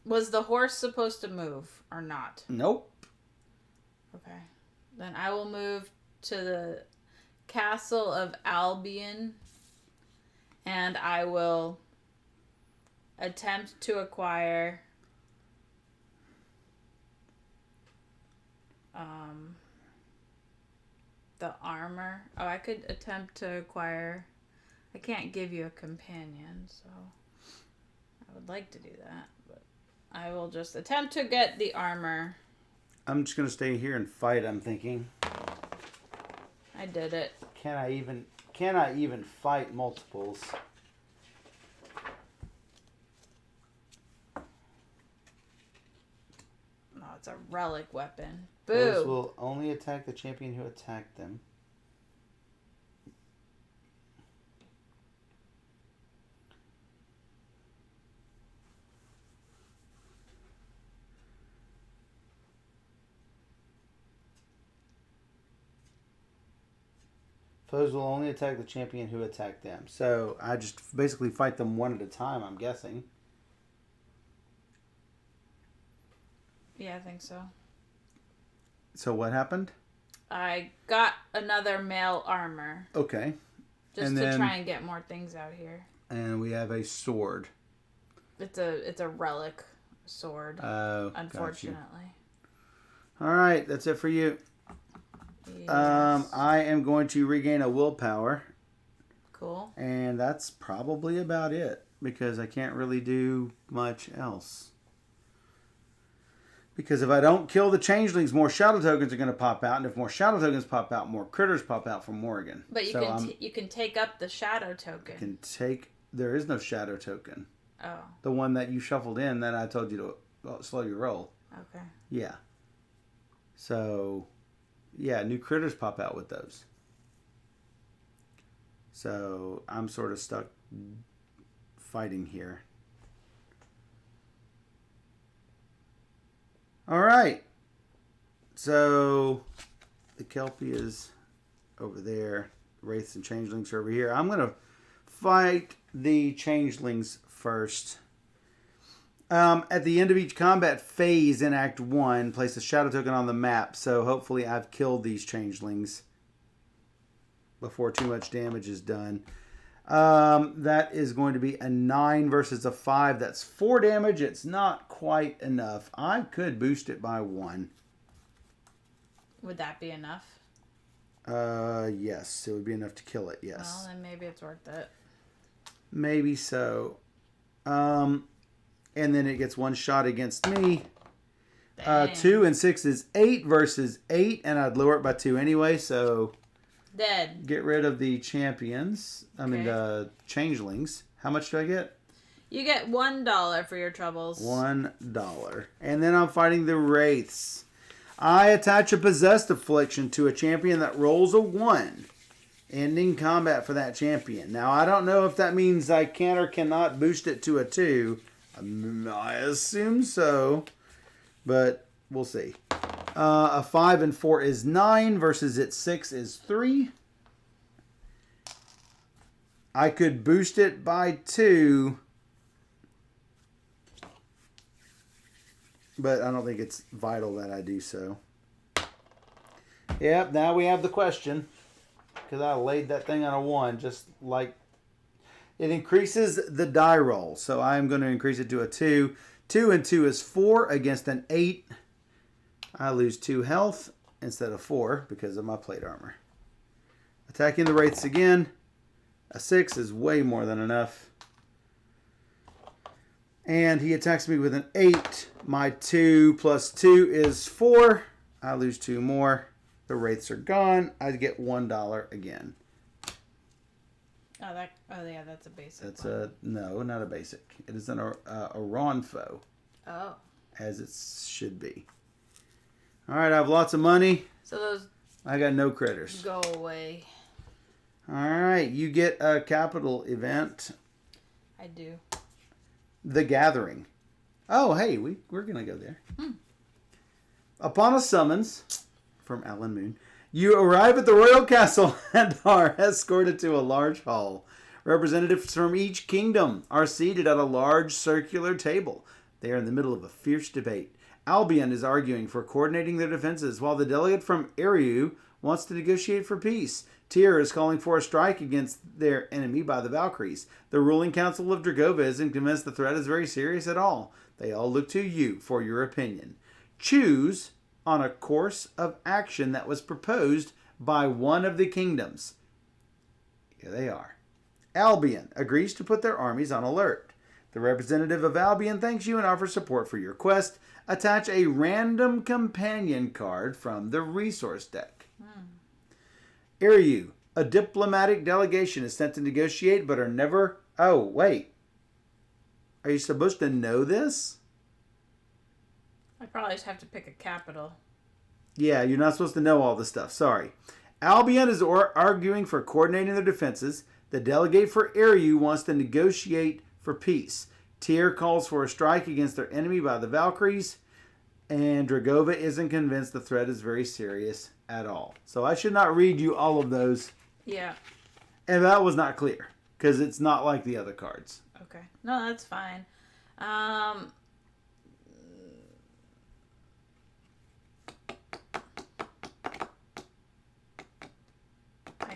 was the horse supposed to move or not? Nope. Okay. Then I will move to the Castle of Albion, and I will attempt to acquire the armor. Oh, I could attempt to acquire... I can't give you a companion, so I would like to do that, but I will just attempt to get the armor. I'm just going to stay here and fight, I'm thinking. I did it. Can I even fight multiples? No, it's a relic weapon. Boo! Those will only attack the champion who attacked them. Foes will only attack the champion who attacked them. So I just basically fight them one at a time, I'm guessing. Yeah, I think so. So what happened? I got another male armor. Okay. Just and to then, try and get more things out here. And we have a sword. It's a relic sword. Oh, unfortunately. All right, that's it for you. Yes. I am going to regain a willpower. Cool. And that's probably about it, because I can't really do much else. Because if I don't kill the changelings, more shadow tokens are going to pop out, and if more shadow tokens pop out, more critters pop out from Morrigan. But you can take up the shadow token. There is no shadow token. Oh. The one that you shuffled in that I told you to slow your roll. Okay. Yeah. So, yeah, new critters pop out with those. So, I'm sort of stuck fighting here. All right. So, the Kelpie is over there. Wraiths and Changelings are over here. I'm going to fight the Changelings first. At the end of each combat phase in Act 1, place a shadow token on the map. So hopefully I've killed these changelings before too much damage is done. That is going to be a 9 versus a 5. That's 4 damage. It's not quite enough. I could boost it by 1. Would that be enough? Yes. It would be enough to kill it, yes. Well, then maybe it's worth it. Maybe so. And then it gets 1 shot against me. 2 and 6 is 8 versus 8, and I'd lower it by 2 anyway, so... Dead. Get rid of the champions. I mean, the changelings. How much do I get? You get $1 for your troubles. $1. And then I'm fighting the wraiths. I attach a possessed affliction to a champion that rolls a 1. Ending combat for that champion. Now, I don't know if that means I can or cannot boost it to a 2. I assume so. But we'll see. A 5 and 4 is 9 versus its 6 is 3. I could boost it by 2. But I don't think it's vital that I do so. Yep, now we have the question. Because I laid that thing on a 1 just like... It increases the die roll. So I'm going to increase it to a 2. 2 and 2 is 4 against an 8. I lose 2 health instead of 4 because of my plate armor. Attacking the wraiths again. A 6 is way more than enough. And he attacks me with an 8. My 2 plus 2 is 4. I lose 2 more. The wraiths are gone. I get $1 again. Oh yeah, that's a basic. That's no, not a basic. It is a Ronfo. Oh. As it should be. All right, I have lots of money. So those... I got no critters. Go away. All right, you get a capital event. I do. The Gathering. Oh, hey, we're going to go there. Hmm. Upon a summons from Alan Moon, you arrive at the royal castle and are escorted to a large hall. Representatives from each kingdom are seated at a large circular table. They are in the middle of a fierce debate. Albion is arguing for coordinating their defenses, while the delegate from Eriu wants to negotiate for peace. Tyr is calling for a strike against their enemy by the Valkyries. The ruling council of Dragova isn't convinced the threat is very serious at all. They all look to you for your opinion. Choose on a course of action that was proposed by one of the kingdoms. Here they are. Albion agrees to put their armies on alert. The representative of Albion thanks you and offers support for your quest. Attach a random companion card from the resource deck. Eriu, a diplomatic delegation is sent to negotiate but are never... Oh, wait. Are you supposed to know this? I probably just have to pick a capital. Yeah, you're not supposed to know all this stuff. Sorry. Albion is arguing for coordinating their defenses. The delegate for Eriu wants to negotiate for peace. Tyr calls for a strike against their enemy by the Valkyries. And Dragova isn't convinced the threat is very serious at all. So I should not read you all of those. Yeah. And that was not clear. Because it's not like the other cards. Okay. No, that's fine. I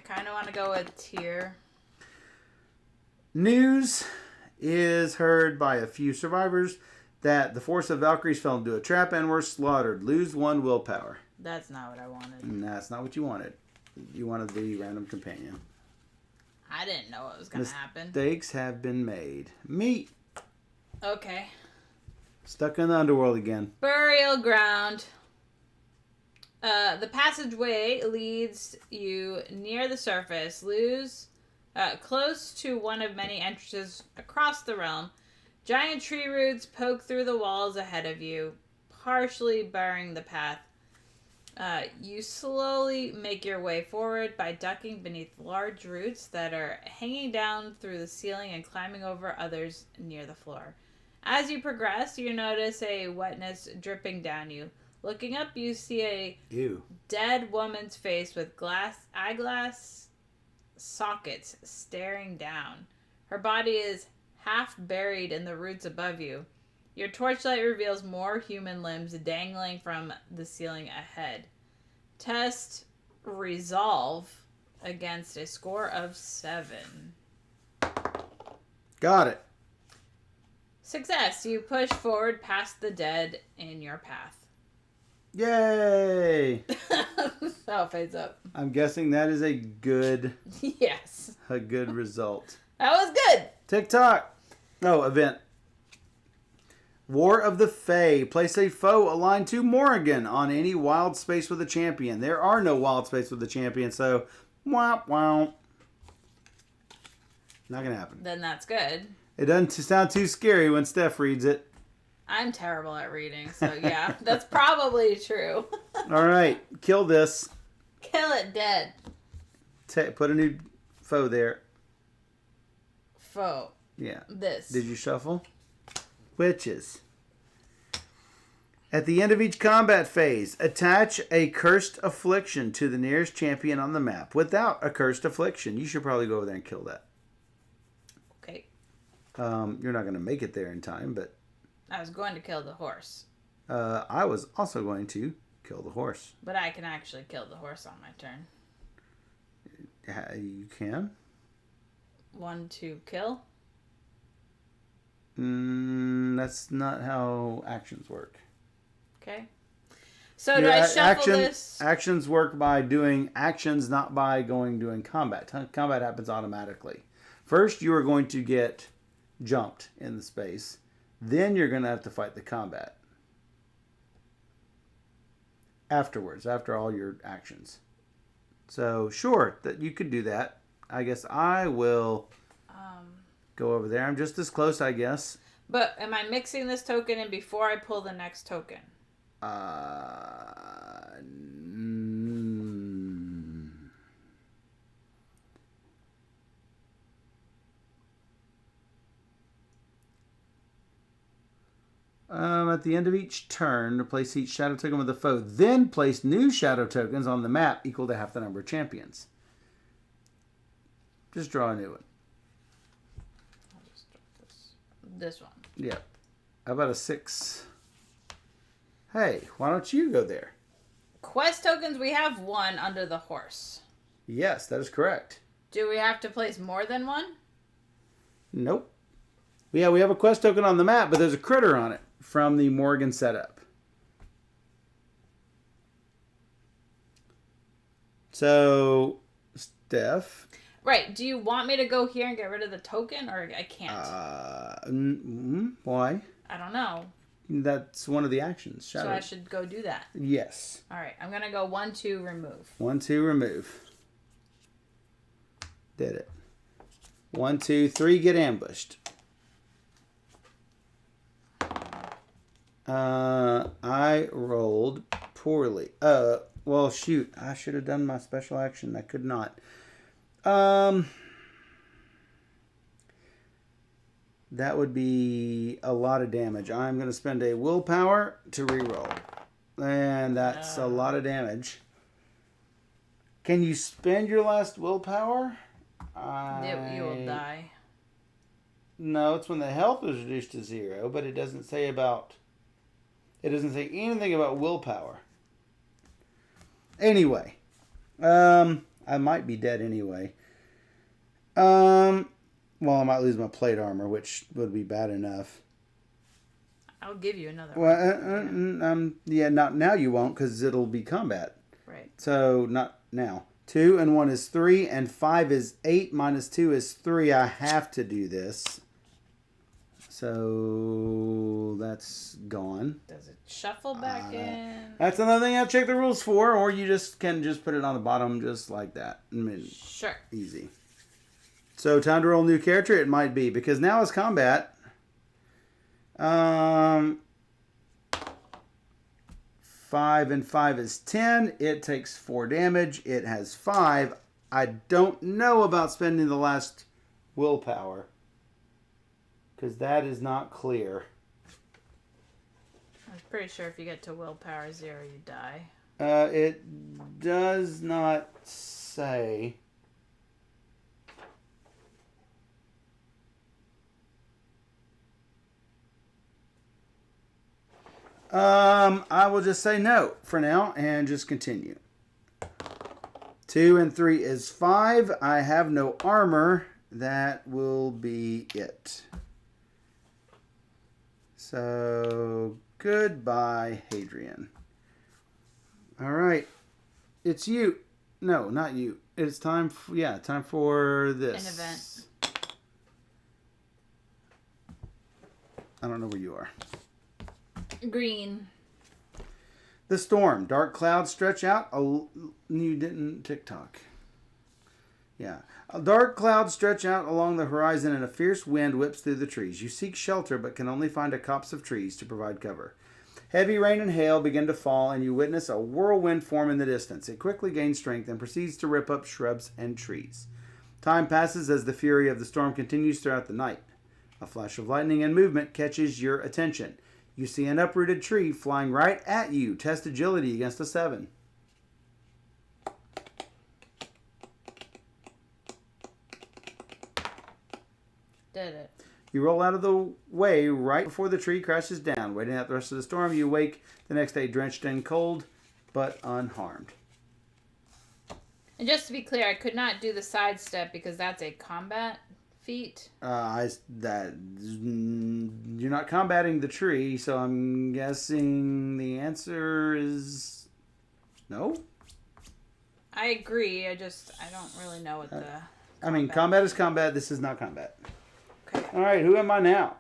kind of want to go with Tyr. News is heard by a few survivors that the force of Valkyries fell into a trap and were slaughtered. Lose 1 willpower. That's not what I wanted. Nah, that's not what you wanted. You wanted the random companion. I didn't know what was going to happen. Mistakes have been made. Meat. Okay. Stuck in the underworld again. Burial ground. The passageway leads you near the surface. Close to one of many entrances across the realm. Giant tree roots poke through the walls ahead of you, partially barring the path. You slowly make your way forward by ducking beneath large roots that are hanging down through the ceiling and climbing over others near the floor. As you progress, you notice a wetness dripping down you. Looking up, you see a dead woman's face with eyeglass sockets staring down. Her body is half buried in the roots above you. Your torchlight reveals more human limbs dangling from the ceiling ahead. Test resolve against a score of 7. Got it. Success. You push forward past the dead in your path. Yay! Oh, fades up. I'm guessing that is a good... Yes. A good result. That was good. TikTok. No, event. War of the Fae. Place a foe aligned to Morrigan on any wild space with a champion. There are no wild space with a champion, so... Womp womp. Not gonna happen. Then that's good. It doesn't sound too scary when Steph reads it. I'm terrible at reading, so yeah, that's probably true. All right, kill this. Kill it dead. Put a new foe there. Foe. Yeah. This. Did you shuffle? Witches. At the end of each combat phase, attach a cursed affliction to the nearest champion on the map. Without a cursed affliction, you should probably go over there and kill that. Okay. You're not going to make it there in time, but... I was going to kill the horse. I was also going to kill the horse. But I can actually kill the horse on my turn. You can? 1, 2, kill? That's not how actions work. Okay. So do I shuffle this? Actions work by doing actions, not by doing combat. Combat happens automatically. First, you are going to get jumped in the space. Then you're going to have to fight the combat. Afterwards, after all your actions. So, sure, that you could do that. I guess I will go over there. I'm just as close, I guess. But am I mixing this token in before I pull the next token? At the end of each turn, replace each shadow token with a foe. Then place new shadow tokens on the map equal to half the number of champions. Just draw a new one. I'll just draw this one. Yeah. How about a 6? Hey, why don't you go there? Quest tokens, we have one under the horse. Yes, that is correct. Do we have to place more than one? Nope. Yeah, we have a quest token on the map, but there's a critter on it from the Morgan setup. So, Steph. Right. Do you want me to go here and get rid of the token, or I can't? Why? I don't know. That's one of the actions. Shadow. So I should go do that. Yes. All right. I'm going to go 1, 2, remove. 1, 2, remove. Did it. 1, 2, 3, get ambushed. I rolled poorly. Well, shoot. I should have done my special action. I could not. That would be a lot of damage. I'm going to spend a willpower to reroll. And that's a lot of damage. Can you spend your last willpower? You will die. No, it's when the health is reduced to 0, but it doesn't say about... It doesn't say anything about willpower. Anyway. I might be dead anyway. Well, I might lose my plate armor, which would be bad enough. I'll give you another one. Yeah, not now you won't, because it'll be combat. Right. So, not now. 2 and 1 is 3, and 5 is 8, minus 2 is 3. I have to do this. So, that's gone. Does it shuffle back in? That's another thing I have to check the rules for, or you can just put it on the bottom just like that. I mean, sure. Easy. So, time to roll a new character? It might be, because now it's combat. 5 and 5 is 10. It takes 4 damage. It has 5. I don't know about spending the last willpower, because that is not clear. I'm pretty sure if you get to willpower 0, you die. It does not say. I will just say no for now and just continue. 2 and 3 is 5. I have no armor. That will be it. So, goodbye, Hadrian. All right. It's you. No, not you. It's time for this. An event. I don't know where you are. Green. The storm. Dark clouds stretch out. You didn't TikTok. Yeah. Dark clouds stretch out along the horizon and a fierce wind whips through the trees. You seek shelter but can only find a copse of trees to provide cover. Heavy rain and hail begin to fall and you witness a whirlwind form in the distance. It quickly gains strength and proceeds to rip up shrubs and trees. Time passes as the fury of the storm continues throughout the night. A flash of lightning and movement catches your attention. You see an uprooted tree flying right at you. Test agility against a 7. Did it. You roll out of the way right before the tree crashes down. Waiting out the rest of the storm, you wake the next day drenched and cold, but unharmed. And just to be clear, I could not do the sidestep because that's a combat feat. You're not combating the tree, so I'm guessing the answer is no. I agree. I don't really know what the. Combat is combat. This is not combat. Okay. All right, who am I now?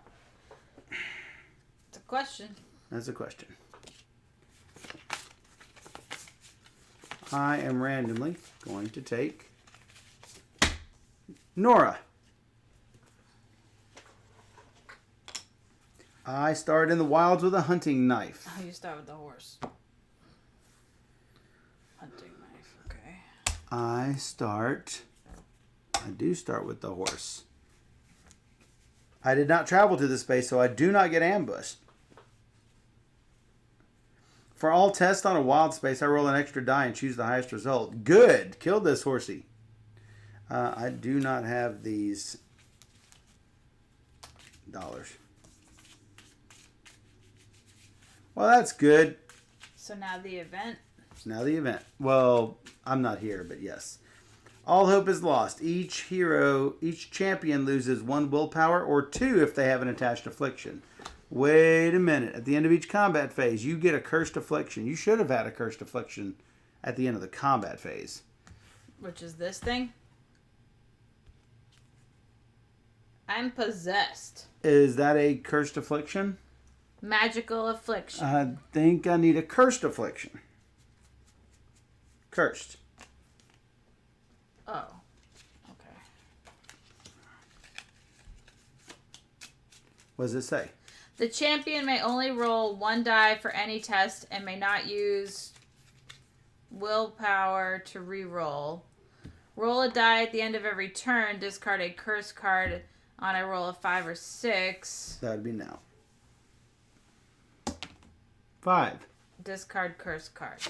It's a question. That's a question. I am randomly going to take Nora. I start in the wilds with a hunting knife. Oh, you start with the horse. Hunting knife, okay. I do start with the horse. I did not travel to this space, so I do not get ambushed. For all tests on a wild space, I roll an extra die and choose the highest result. Good. Kill this horsey. I do not have these dollars. Well, that's good. So now the event. Now the event. Well, I'm not here, but yes. All hope is lost. Each champion loses 1 willpower or 2 if they have an attached affliction. Wait a minute. At the end of each combat phase, you get a cursed affliction. You should have had a cursed affliction at the end of the combat phase. Which is this thing? I'm possessed. Is that a cursed affliction? Magical affliction. I think I need a cursed affliction. Cursed. Oh. Okay. What does it say? The champion may only roll 1 die for any test and may not use willpower to re-roll. Roll a die at the end of every turn. Discard a curse card on a roll of 5 or 6. That would be now. 5. Discard curse card.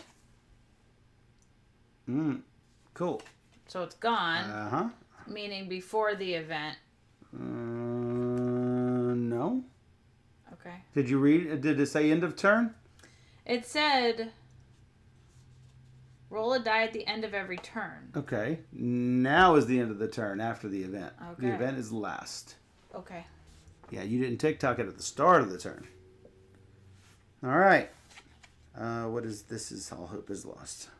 Cool. So it's gone. Uh-huh. Meaning before the event. No. Okay. Did you read? Did it say end of turn? It said roll a die at the end of every turn. Okay. Now is the end of the turn after the event. Okay. The event is last. Okay. Yeah, you didn't TikTok it at the start of the turn. All right. What is this? Is all hope is lost.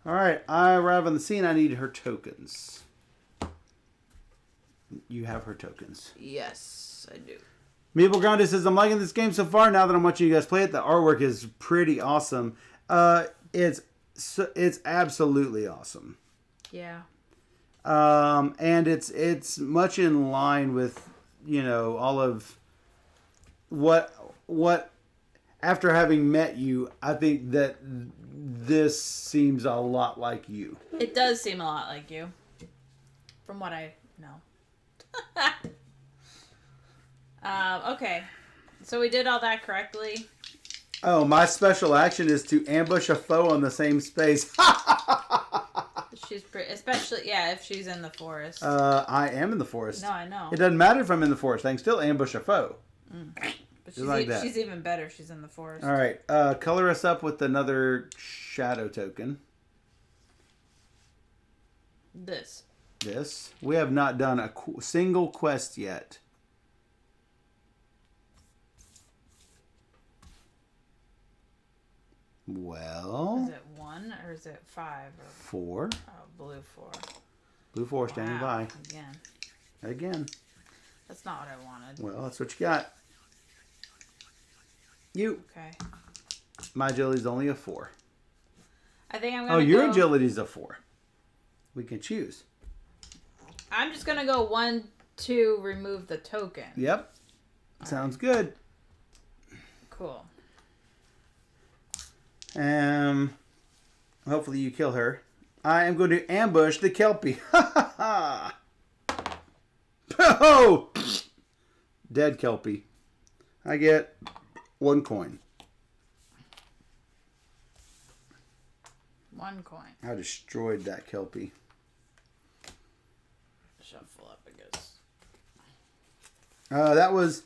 All right. I arrive on the scene. I need her tokens. You have her tokens. Yes, I do. Meeple Grande says, I'm liking this game so far. Now that I'm watching you guys play it, the artwork is pretty awesome. It's absolutely awesome. Yeah. And it's much in line with, all of what after having met you, I think that this seems a lot like you. It does seem a lot like you. From what I know. Okay. So we did all that correctly. Oh, my special action is to ambush a foe on the same space. She's pretty, especially, if she's in the forest. I am in the forest. No, I know. It doesn't matter if I'm in the forest. I can still ambush a foe. But she's even better if she's in the forest. All right. Color us up with another shadow token. This. We have not done a single quest yet. Well. Is it 1 or is it 5? Or... 4. Oh, blue 4. Blue 4 standing by. Again. That's not what I wanted. Well, that's what you got. You. Okay. My agility is only a 4. I think I'm gonna. Oh, your agility is a 4. We can choose. I'm just gonna go 1, 2. Remove the token. Yep. Sounds good. Cool. Hopefully you kill her. I am going to ambush the Kelpie. Ha ha ha! Oh! Dead Kelpie. I get 1 coin. 1 coin. I destroyed that Kelpie. Shuffle up, I guess. That was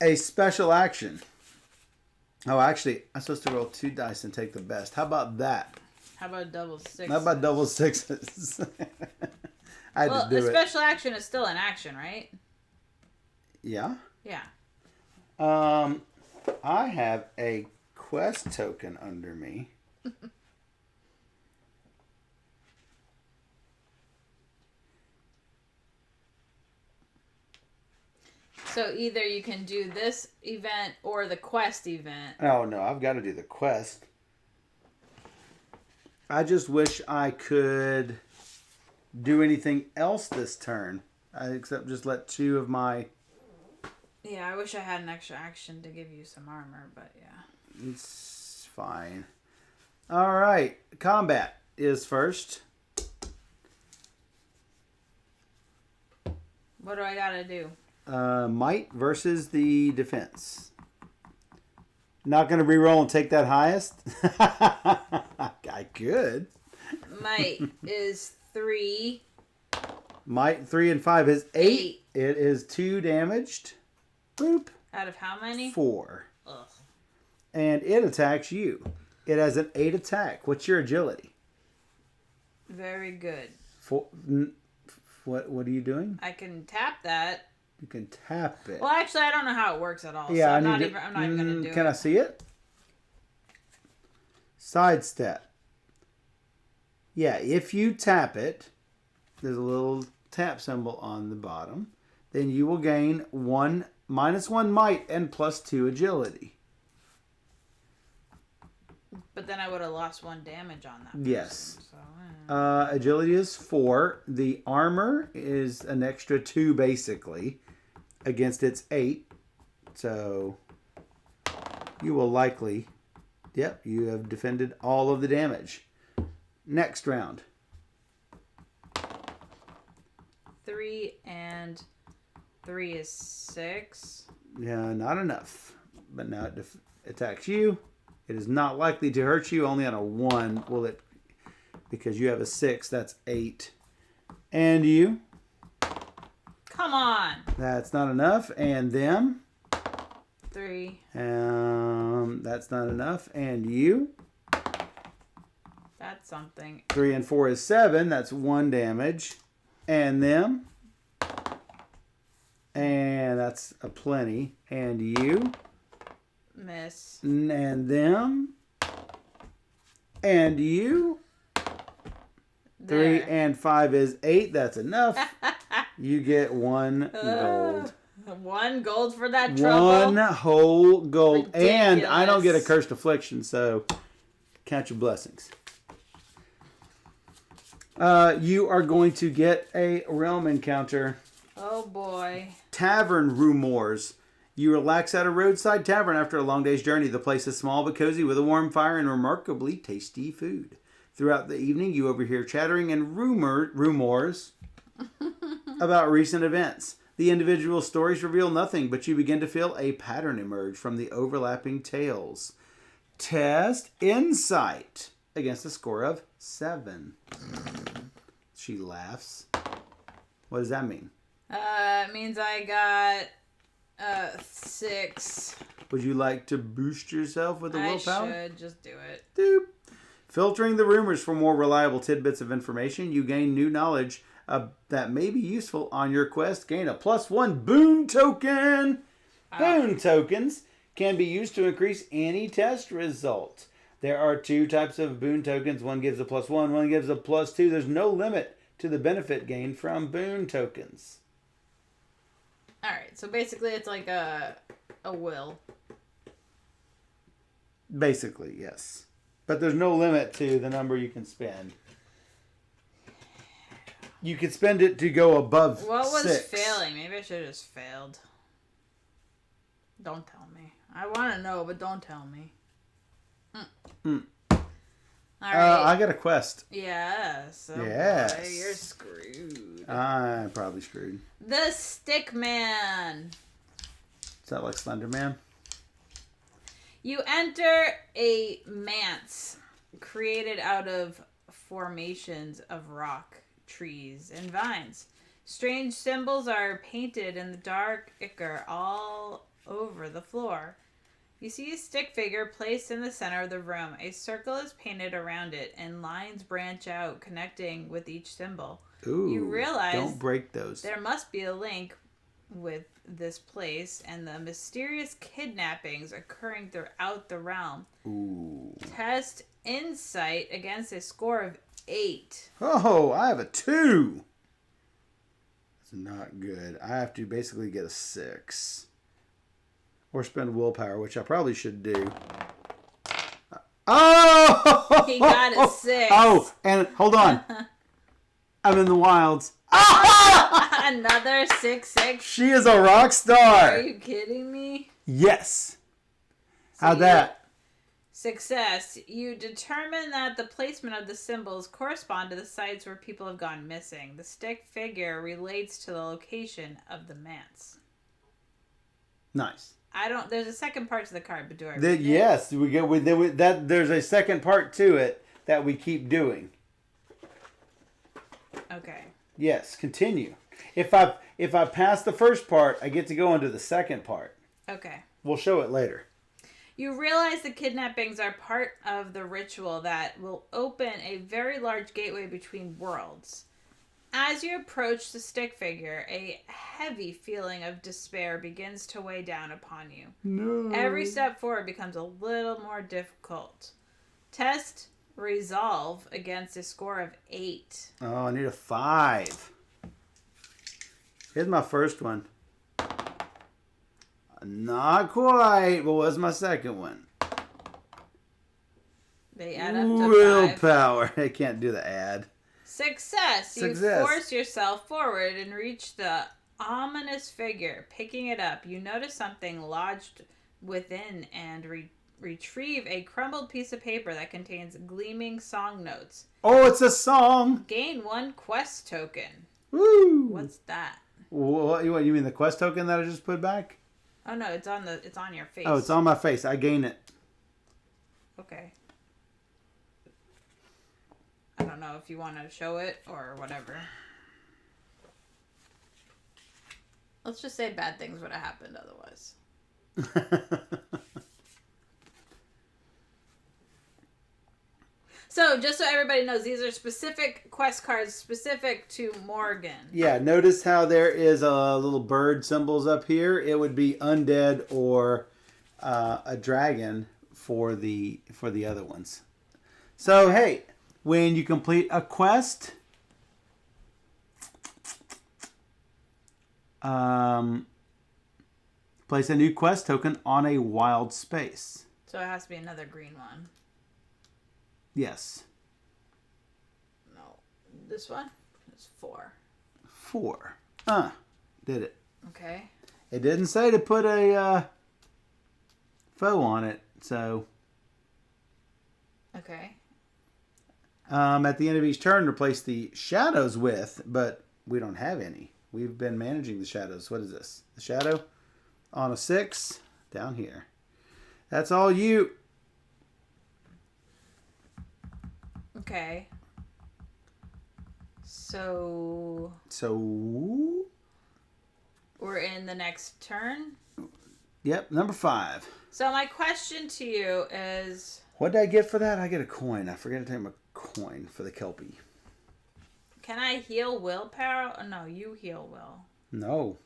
a special action. Oh, actually, I'm supposed to roll 2 dice and take the best. How about that? How about double 6? How about double 6s? I had to do a it. special action is still an action, right? Yeah. Yeah. I have a quest token under me. So either you can do this event or the quest event. Oh, no, I've got to do the quest. I just wish I could do anything else this turn. Except just let 2 of my... Yeah, I wish I had an extra action to give you some armor, but yeah. It's fine. All right. Combat is first. What do I gotta do? Might versus the defense. Not going to re-roll and take that highest? I could. Might is 3. Might 3 and 5 is 8. It is 2 damaged. Boop. Out of how many? 4. Ugh. And it attacks you. It has an 8 attack. What's your agility? Very good. What are you doing? I can tap that. You can tap it. Well, actually, I don't know how it works at all. Yeah, so I'm not even going to do it. Can I see it? Sidestep. Yeah, if you tap it, there's a little tap symbol on the bottom, then you will gain -1 might and +2 agility. But then I would have lost 1 damage on that person, Yes. So, Agility is 4. The armor is an extra 2 basically against its 8. So you will likely, yep, you have defended all of the damage. Next round. 3 and 3 is 6. Yeah, not enough. But now it attacks you. It is not likely to hurt you. Only on a 1 will it, because you have a 6. That's 8. And you. Come on. That's not enough. And them. 3. That's not enough. And you. That's something. 3 and 4 is 7. That's 1 damage. And them. And that's a plenty. And you. Miss. And them. And you. There. 3 and 5 is 8. That's enough. You get 1 gold. 1 gold for that trouble. 1 whole gold. Ridiculous. And I don't get a cursed affliction, so count your blessings. You are going to get a realm encounter. Oh boy. Tavern Rumors. You relax at a roadside tavern after a long day's journey. The place is small but cozy with a warm fire and remarkably tasty food. Throughout the evening, you overhear chattering and rumors about recent events. The individual stories reveal nothing, but you begin to feel a pattern emerge from the overlapping tales. Test insight against a score of 7. She laughs. What does that mean? It means I got 6. Would you like to boost yourself with a willpower? I should just do it. Doop. Filtering the rumors for more reliable tidbits of information, you gain new knowledge that may be useful on your quest. Gain a +1 boon token. Boon tokens can be used to increase any test result. There are 2 types of boon tokens. One gives a +1, one gives a +2. There's no limit to the benefit gained from boon tokens. Alright, so basically it's like a will. Basically, yes. But there's no limit to the number you can spend. You could spend it to go above 6. What was failing? Maybe I should have just failed. Don't tell me. I want to know, but don't tell me. All right. I got a quest. Yes. Oh Yes. boy, you're screwed. I'm probably screwed. The Stick Man. Is that like Slender Man? You enter a manse created out of formations of rock, trees, and vines. Strange symbols are painted in the dark ichor all over the floor. You see a stick figure placed in the center of the room. A circle is painted around it, and lines branch out, connecting with each symbol. Ooh, you realize don't break those. There must be a link with this place and the mysterious kidnappings occurring throughout the realm. Ooh. Test insight against a score of 8. Oh, I have a 2. That's not good. I have to basically get a 6. Or spend willpower, which I probably should do. Oh! He got a 6. Oh, and hold on. I'm in the wilds. Another 6/6. She is a rock star. Are you kidding me? Yes. How'd that? Success. You determine that the placement of the symbols correspond to the sites where people have gone missing. The stick figure relates to the location of the manse. Nice. I don't. There's a second part to the card, but do I read it? Yes, we get that. There's a second part to it that we keep doing. Okay. Yes, continue. If I pass the first part, I get to go into the second part. Okay. We'll show it later. You realize the kidnappings are part of the ritual that will open a very large gateway between worlds. As you approach the stick figure, a heavy feeling of despair begins to weigh down upon you. No. Every step forward becomes a little more difficult. Test resolve against a score of 8. Oh, I need a 5. Here's my first one. Not quite. What was my second one? They add up to 5. Willpower. I can't do the add. Success! You force yourself forward and reach the ominous figure. Picking it up, you notice something lodged within and retrieve a crumbled piece of paper that contains gleaming song notes. Oh, it's a song! Gain 1 quest token. Woo! What's that? What, you mean the quest token that I just put back? Oh no, it's on your face. Oh, it's on my face. I gain it. Okay. I don't know if you want to show it or whatever. Let's just say bad things would have happened otherwise. So, just so everybody knows, these are specific quest cards specific to Morgan. Yeah, notice how there is a little bird symbols up here. It would be undead or a dragon for the other ones. So, hey, when you complete a quest, place a new quest token on a wild space. So it has to be another green one. Yes. No. This one is 4. 4. Did it. Okay. It didn't say to put a foe on it, so... Okay. At the end of each turn, replace the shadows with, but we don't have any. We've been managing the shadows. What is this? The shadow on a 6 down here. That's all you. Okay. So we're in the next turn. Yep, number 5. So my question to you is, What did I get for that? I get a coin. I forgot to take my coin for the Kelpie. can I heal willpower? Oh, no, you heal will. No,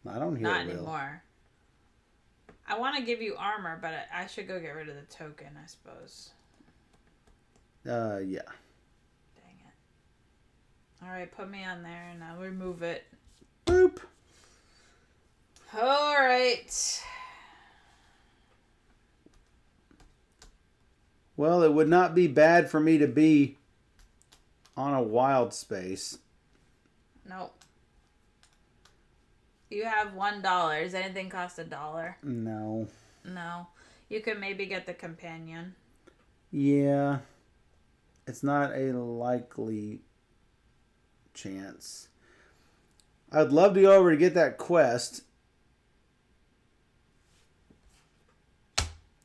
I don't heal Not will. anymore. I want to give you armor, but I should go get rid of the token, I suppose. Yeah. Dang it. Alright, put me on there and I'll remove it. Boop. Alright. Well, it would not be bad for me to be on a wild space. Nope. You have $1. Does anything cost $1? No. No. You could maybe get the companion. Yeah. It's not a likely chance. I'd love to go over to get that quest.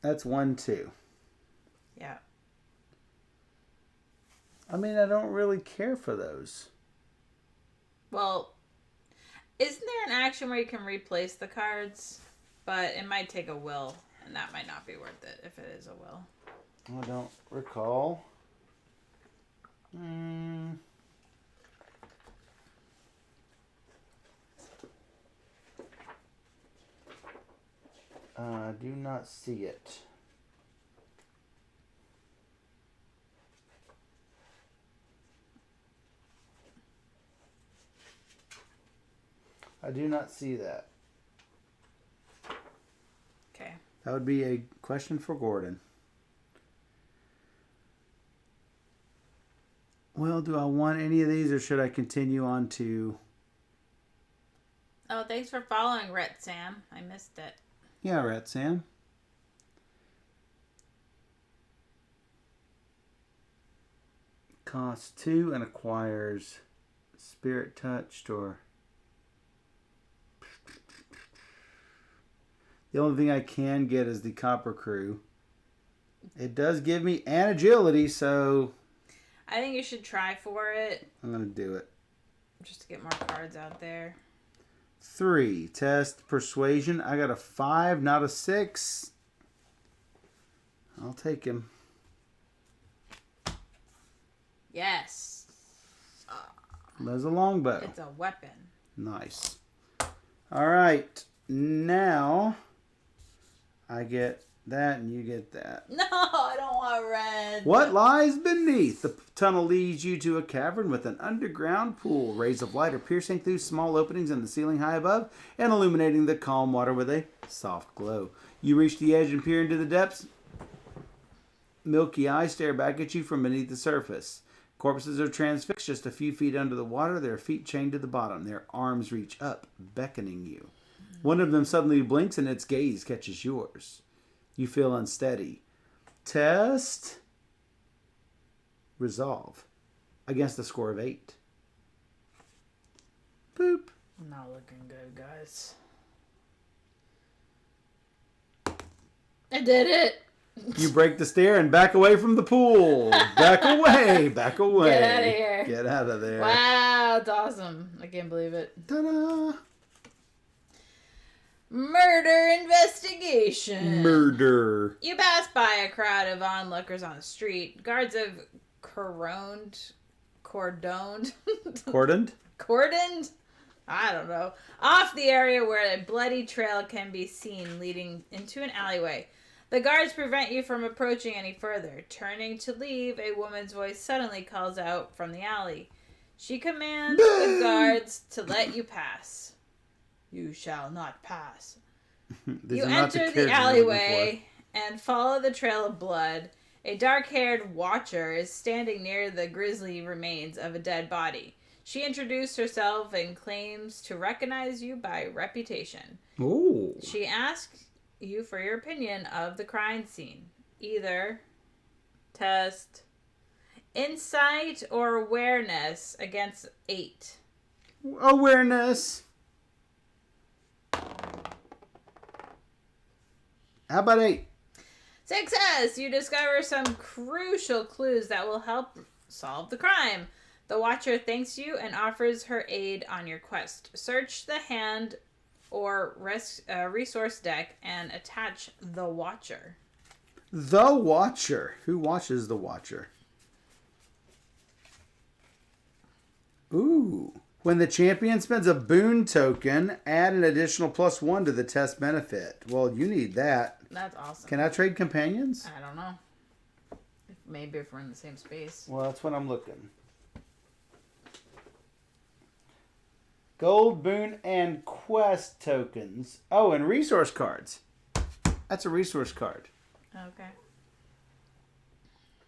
That's 1, 2. Yeah. I mean, I don't really care for those. Well, isn't there an action where you can replace the cards? But it might take a will, and that might not be worth it if it is a will. I don't recall. I do not see it. I do not see that. Okay. That would be a question for Gordon. Well, do I want any of these or should I continue on to... Oh, thanks for following, Rhett Sam. I missed it. Yeah, Rat Sam. Costs 2 and acquires Spirit Touched or... The only thing I can get is the Copper Crew. It does give me an agility, so... I think you should try for it. I'm going to do it. Just to get more cards out there. 3. Test persuasion. I got a 5, not a 6. I'll take him. Yes. There's a longbow. It's a weapon. Nice. All right. Now, I get that and you get that. No, I don't want red. What lies beneath? The tunnel leads you to a cavern with an underground pool. Rays of light are piercing through small openings in the ceiling high above and illuminating the calm water with a soft glow. You reach the edge and peer into the depths. Milky eyes stare back at you from beneath the surface. Corpses are transfixed just a few feet under the water, their feet chained to the bottom. Their arms reach up, beckoning you. One of them suddenly blinks and its gaze catches yours. You feel unsteady. Test. Resolve. Against a score of 8. Boop. Not looking good, guys. I did it. You break the stair and back away from the pool. Back away. Back away. Get out of here. Get out of there. Wow, it's awesome. I can't believe it. Ta-da. Murder investigation. Murder. You pass by a crowd of onlookers on the street. Guards have cordoned. Cordoned? Cordoned? I don't know. Off the area where a bloody trail can be seen leading into an alleyway. The guards prevent you from approaching any further. Turning to leave, a woman's voice suddenly calls out from the alley. She commands the guards to let you pass. You shall not pass. You enter the alleyway and follow the trail of blood. A dark-haired watcher is standing near the grisly remains of a dead body. She introduced herself and claims to recognize you by reputation. Ooh. She asks you for your opinion of the crime scene. Either test insight or awareness against 8. Awareness. How about 8? Success! You discover some crucial clues that will help solve the crime. The Watcher thanks you and offers her aid on your quest. Search the hand or resource deck and attach the Watcher. The Watcher. Who watches the Watcher? Ooh. When the champion spends a boon token, add an additional +1 to the test benefit. Well, you need that. That's awesome. Can I trade companions? I don't know. Maybe if we're in the same space. Well, that's what I'm looking. Gold, boon, and quest tokens. Oh, and resource cards. That's a resource card. Okay.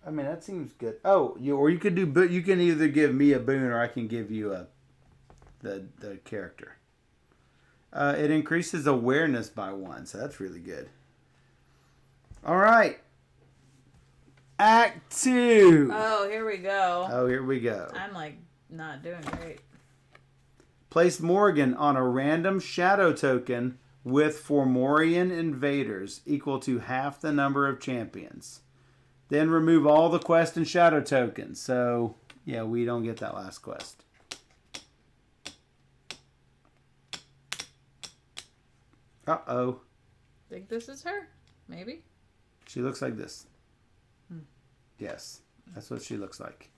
I mean, that seems good. Oh, you could do. But you can either give me a boon, or I can give you the character. It increases awareness by 1, so that's really good. All right. Act 2. Oh, here we go. Oh, here we go. I'm like not doing great. Place Morgan on a random shadow token with Fomorian invaders equal to half the number of champions. Then remove all the quest and shadow tokens. So, yeah, we don't get that last quest. Uh-oh. Think this is her? Maybe? She looks like this. Yes, that's what she looks like.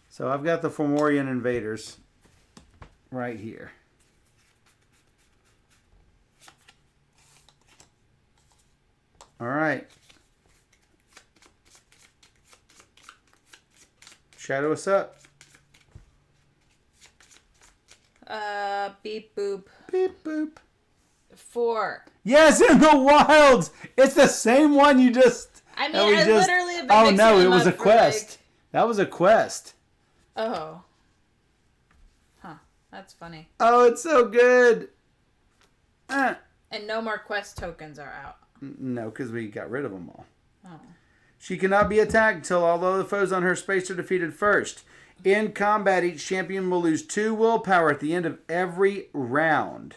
So I've got the Fomorian invaders right here. All right. Shadow us up. Beep boop. Beep boop. 4. Yes, in the wilds. It's the same one you just. I mean, I literally have been Oh mixing no, it them was a up for, quest. like... That was a quest. Oh. Huh. That's funny. Oh, it's so good. And no more quest tokens are out. No, because we got rid of them all. Oh. She cannot be attacked until all the foes on her space are defeated first. In combat, each champion will lose 2 willpower at the end of every round.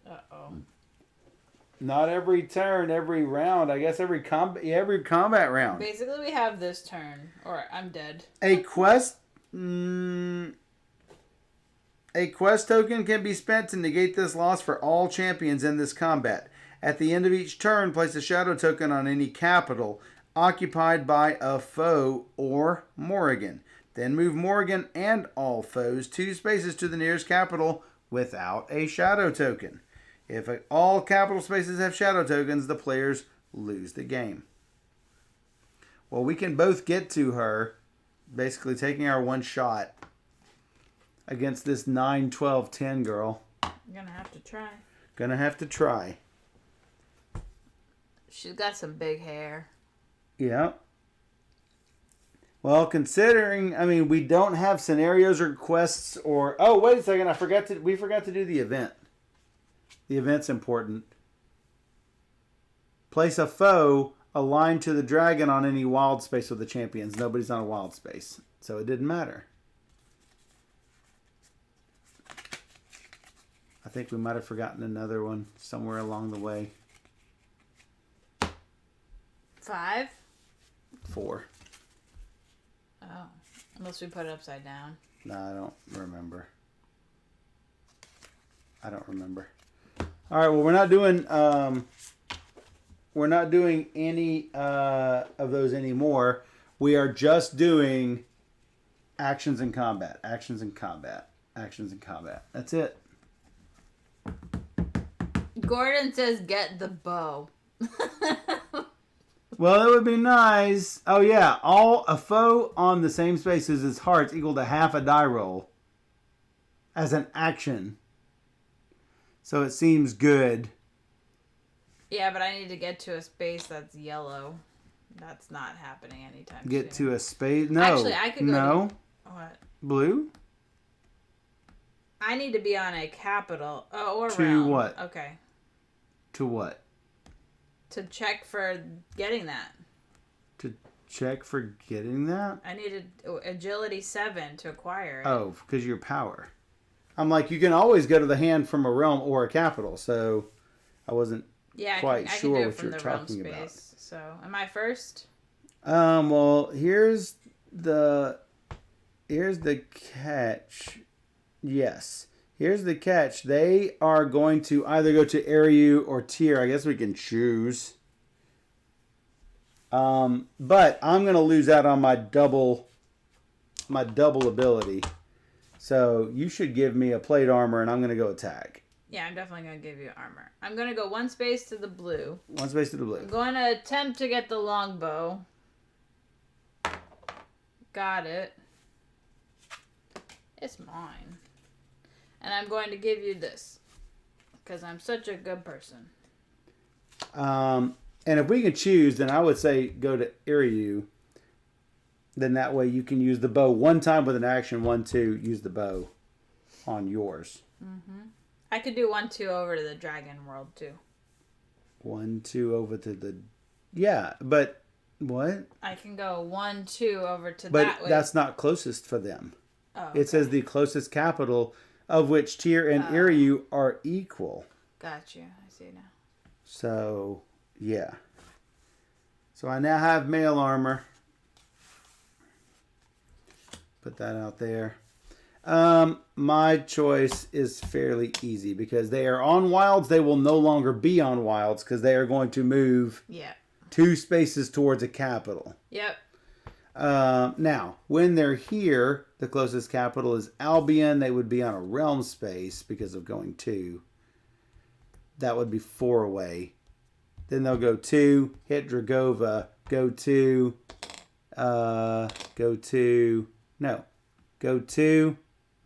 Uh-oh. Not every turn, every round. I guess every combat round. Basically, we have this turn, or I'm dead. A quest token can be spent to negate this loss for all champions in this combat. At the end of each turn, place a shadow token on any capital occupied by a foe or Morrigan. Then move Morrigan and all foes 2 spaces to the nearest capital without a shadow token. If all capital spaces have shadow tokens, the players lose the game. Well, we can both get to her, basically taking our one shot against this 9, 12, 10 girl. I'm gonna have to try. Gonna have to try. She's got some big hair. Yeah. Well, considering, I mean, we don't have scenarios or quests or... Oh, wait a second. We forgot to do the event. The event's important. Place a foe aligned to the dragon on any wild space with the champions. Nobody's on a wild space, so it didn't matter. I think we might have forgotten another one somewhere along the way. 5? 4. Oh, unless we put it upside down. No, I don't remember. All right, well, we're not doing any of those anymore. We are just doing actions and combat. That's it. Gordon says get the bow. Well, that would be nice. Oh, yeah. A foe on the same spaces as hearts equal to half a die roll as an action. So it seems good. Yeah, but I need to get to a space that's yellow. That's not happening anytime Get soon. to a space? No. Actually, I could go No. What? Blue? I need to be on a capital. Oh, or To realm. what? Okay. To what? To check for getting that. To check for getting that? I needed agility 7 to acquire it. Oh, because your power. I'm like, you can always go to the hand from a realm or a capital, so I wasn't quite sure I can do it what from you're the realm talking about. space. So, am I first? Well, here's the catch. Yes. Here's the catch. They are going to either go to Ariu or Tyr. I guess we can choose. But I'm going to lose out on my double ability. So you should give me a plate armor, and I'm going to go attack. Yeah, I'm definitely going to give you armor. I'm going to go 1 space to the blue. 1 space to the blue. I'm going to attempt to get the longbow. Got it. It's mine. And I'm going to give you this. Because I'm such a good person. And if we can choose, then I would say go to Ariu. Then that way you can use the bow 1 time with an action, 1, 2, use the bow on yours. Mm-hmm. I could do 1, 2 over to the dragon world too. 1, 2 over to the... Yeah, but what? I can go 1, 2 over to but that way. But that's not closest for them. Oh, okay. It says the closest capital, of which Tyr and Ariu are equal. Got you. I see now. So, yeah. So I now have mail armor. Put that out there. My choice is fairly easy because they are on wilds. They will no longer be on wilds because they are going to move 2 spaces towards a capital. Yep. Now, when they're here, the closest capital is Albion. They would be on a realm space because of going 2. That would be 4 away. Then they'll go 2, hit Dragova, go 2, go 2,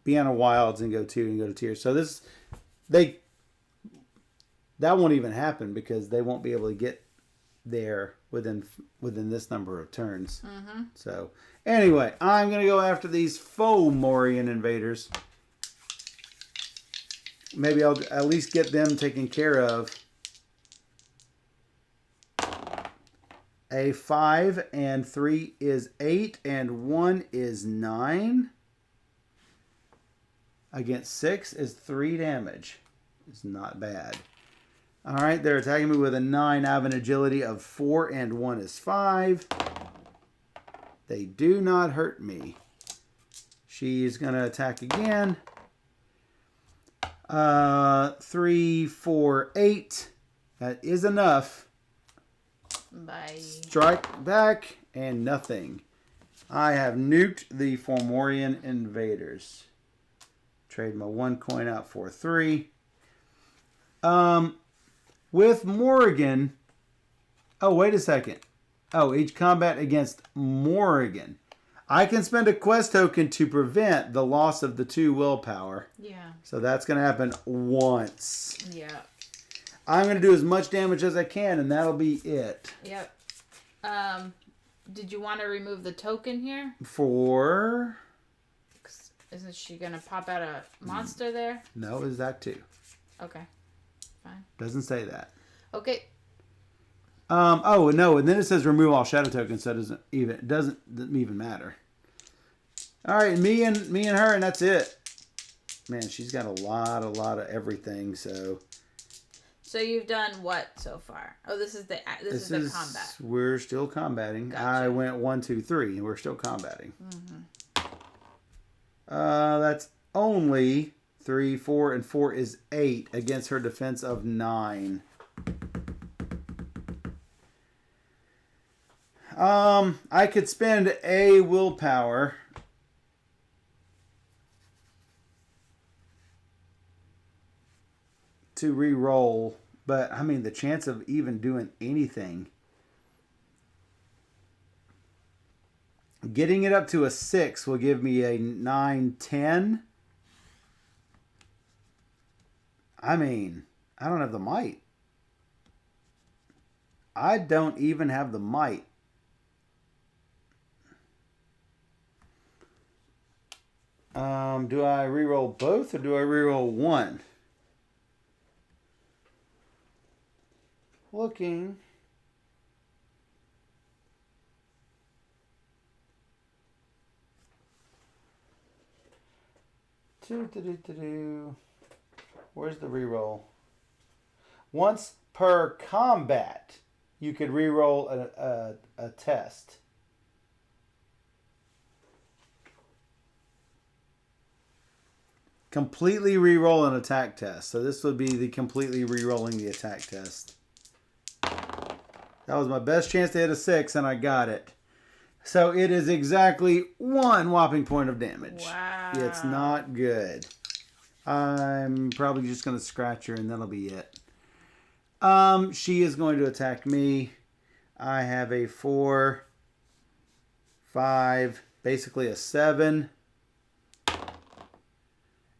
be on a wilds and go 2 and go to Tyr. So that won't even happen because they won't be able to get there within this number of turns. Mm-hmm. So anyway, I'm gonna go after these faux Morian invaders. Maybe I'll at least get them taken care of. A 5 and 3 is 8 and 1 is 9. Against 6 is 3 damage. It's not bad. All right, they're attacking me with a 9. I have an agility of 4 and 1 is 5. They do not hurt me. She's going to attack again. 3, 4, 8. That is enough. Bye. Strike back and nothing. I have nuked the Fomorian invaders. Trade my 1 coin out for 3. With Morrigan. Oh, wait a second. Oh, each combat against Morrigan. I can spend a quest token to prevent the loss of the 2 willpower. Yeah. So that's going to happen once. Yeah. I'm going to do as much damage as I can, and that'll be it. Yep. Did you want to remove the token here? For... Isn't she going to pop out a monster there? No, is that too. Okay. Fine. Doesn't say that. Okay. Oh, no, and then it says remove all shadow tokens, so it doesn't even matter. All right, me and her, and that's it. Man, she's got a lot of everything, so... So you've done what so far? Oh, this is the combat. We're still combating. Gotcha. I went 1, 2, 3, and we're still combating. Mm-hmm. That's only 3, 4, and 4 is 8 against her defense of 9. I could spend a willpower to re-roll, but I mean the chance of even doing anything, getting it up to a 6 will give me a 9, 10. I mean, I don't have the might. I don't even have the might. Do I re-roll both or do I re-roll one? Looking. Where's the re-roll? Once per combat, you could re-roll a test. Completely re-roll an attack test. So this would be the completely re-rolling the attack test. That was my best chance to hit a 6, and I got it. So it is exactly 1 whopping point of damage. Wow. It's not good. I'm probably just going to scratch her, and that'll be it. She is going to attack me. I have a 4, 5, basically a 7.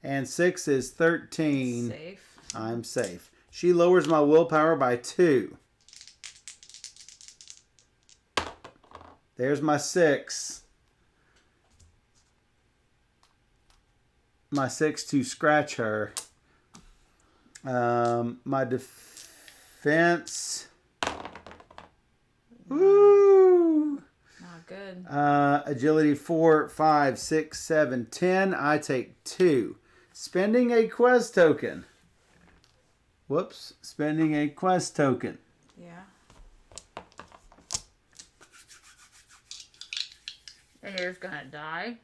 And 6 is 13. Safe. I'm safe. She lowers my willpower by 2. There's my 6. My 6 to scratch her. My defense. Woo! Not good. Agility 4, 5, 6, 7, 10. I take 2. Spending a quest token. Whoops. Spending a quest token. Yeah. And you're just gonna die?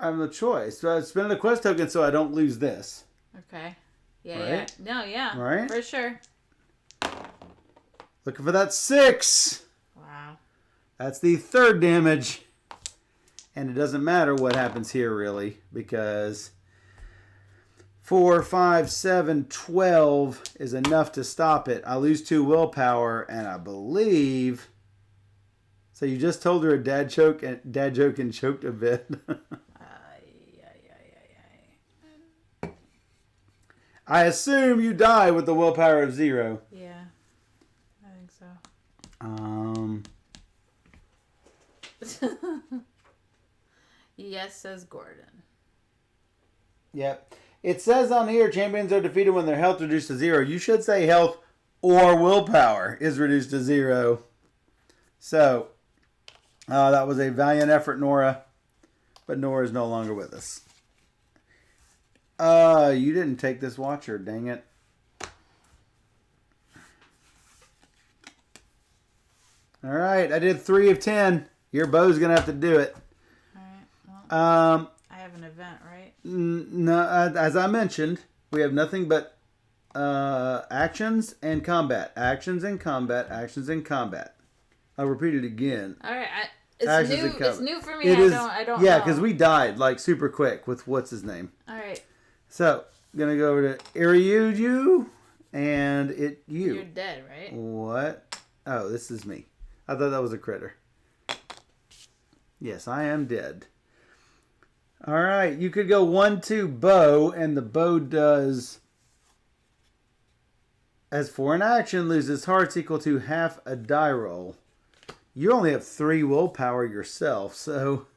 I have no choice. So I spend a quest token so I don't lose this. Okay. Yeah, Right? yeah. No, yeah. Right? For sure. Looking for that 6. Wow. That's the 3rd damage. And it doesn't matter what happens here, really, because 4, 5, 7, 12 is enough to stop it. I lose 2 willpower, and I believe... So you just told her a dad joke and choked a bit. I assume you die with the willpower of 0. Yeah. I think so. Yes, says Gordon. Yep. It says on here, champions are defeated when their health reduced to 0. You should say health or willpower is reduced to 0. So, that was a valiant effort, Nora. But Nora is no longer with us. You didn't take this watcher, dang it. All right, I did 3 of 10. Your bow's gonna have to do it. All right. Well, I have an event, right? No, as I mentioned, we have nothing but actions and combat. Actions and combat. Actions and combat. I'll repeat it again. All right. It's new. It's new for me. I don't. Yeah, know. because we died like super quick with what's his name. All right. So gonna go over to Iryu and you. You're dead, right? What? Oh, this is me. I thought that was a critter. Yes, I am dead. All right, you could go 1-2 bow, and the bow does. As for an action, loses hearts equal to half a die roll. You only have 3 willpower yourself, so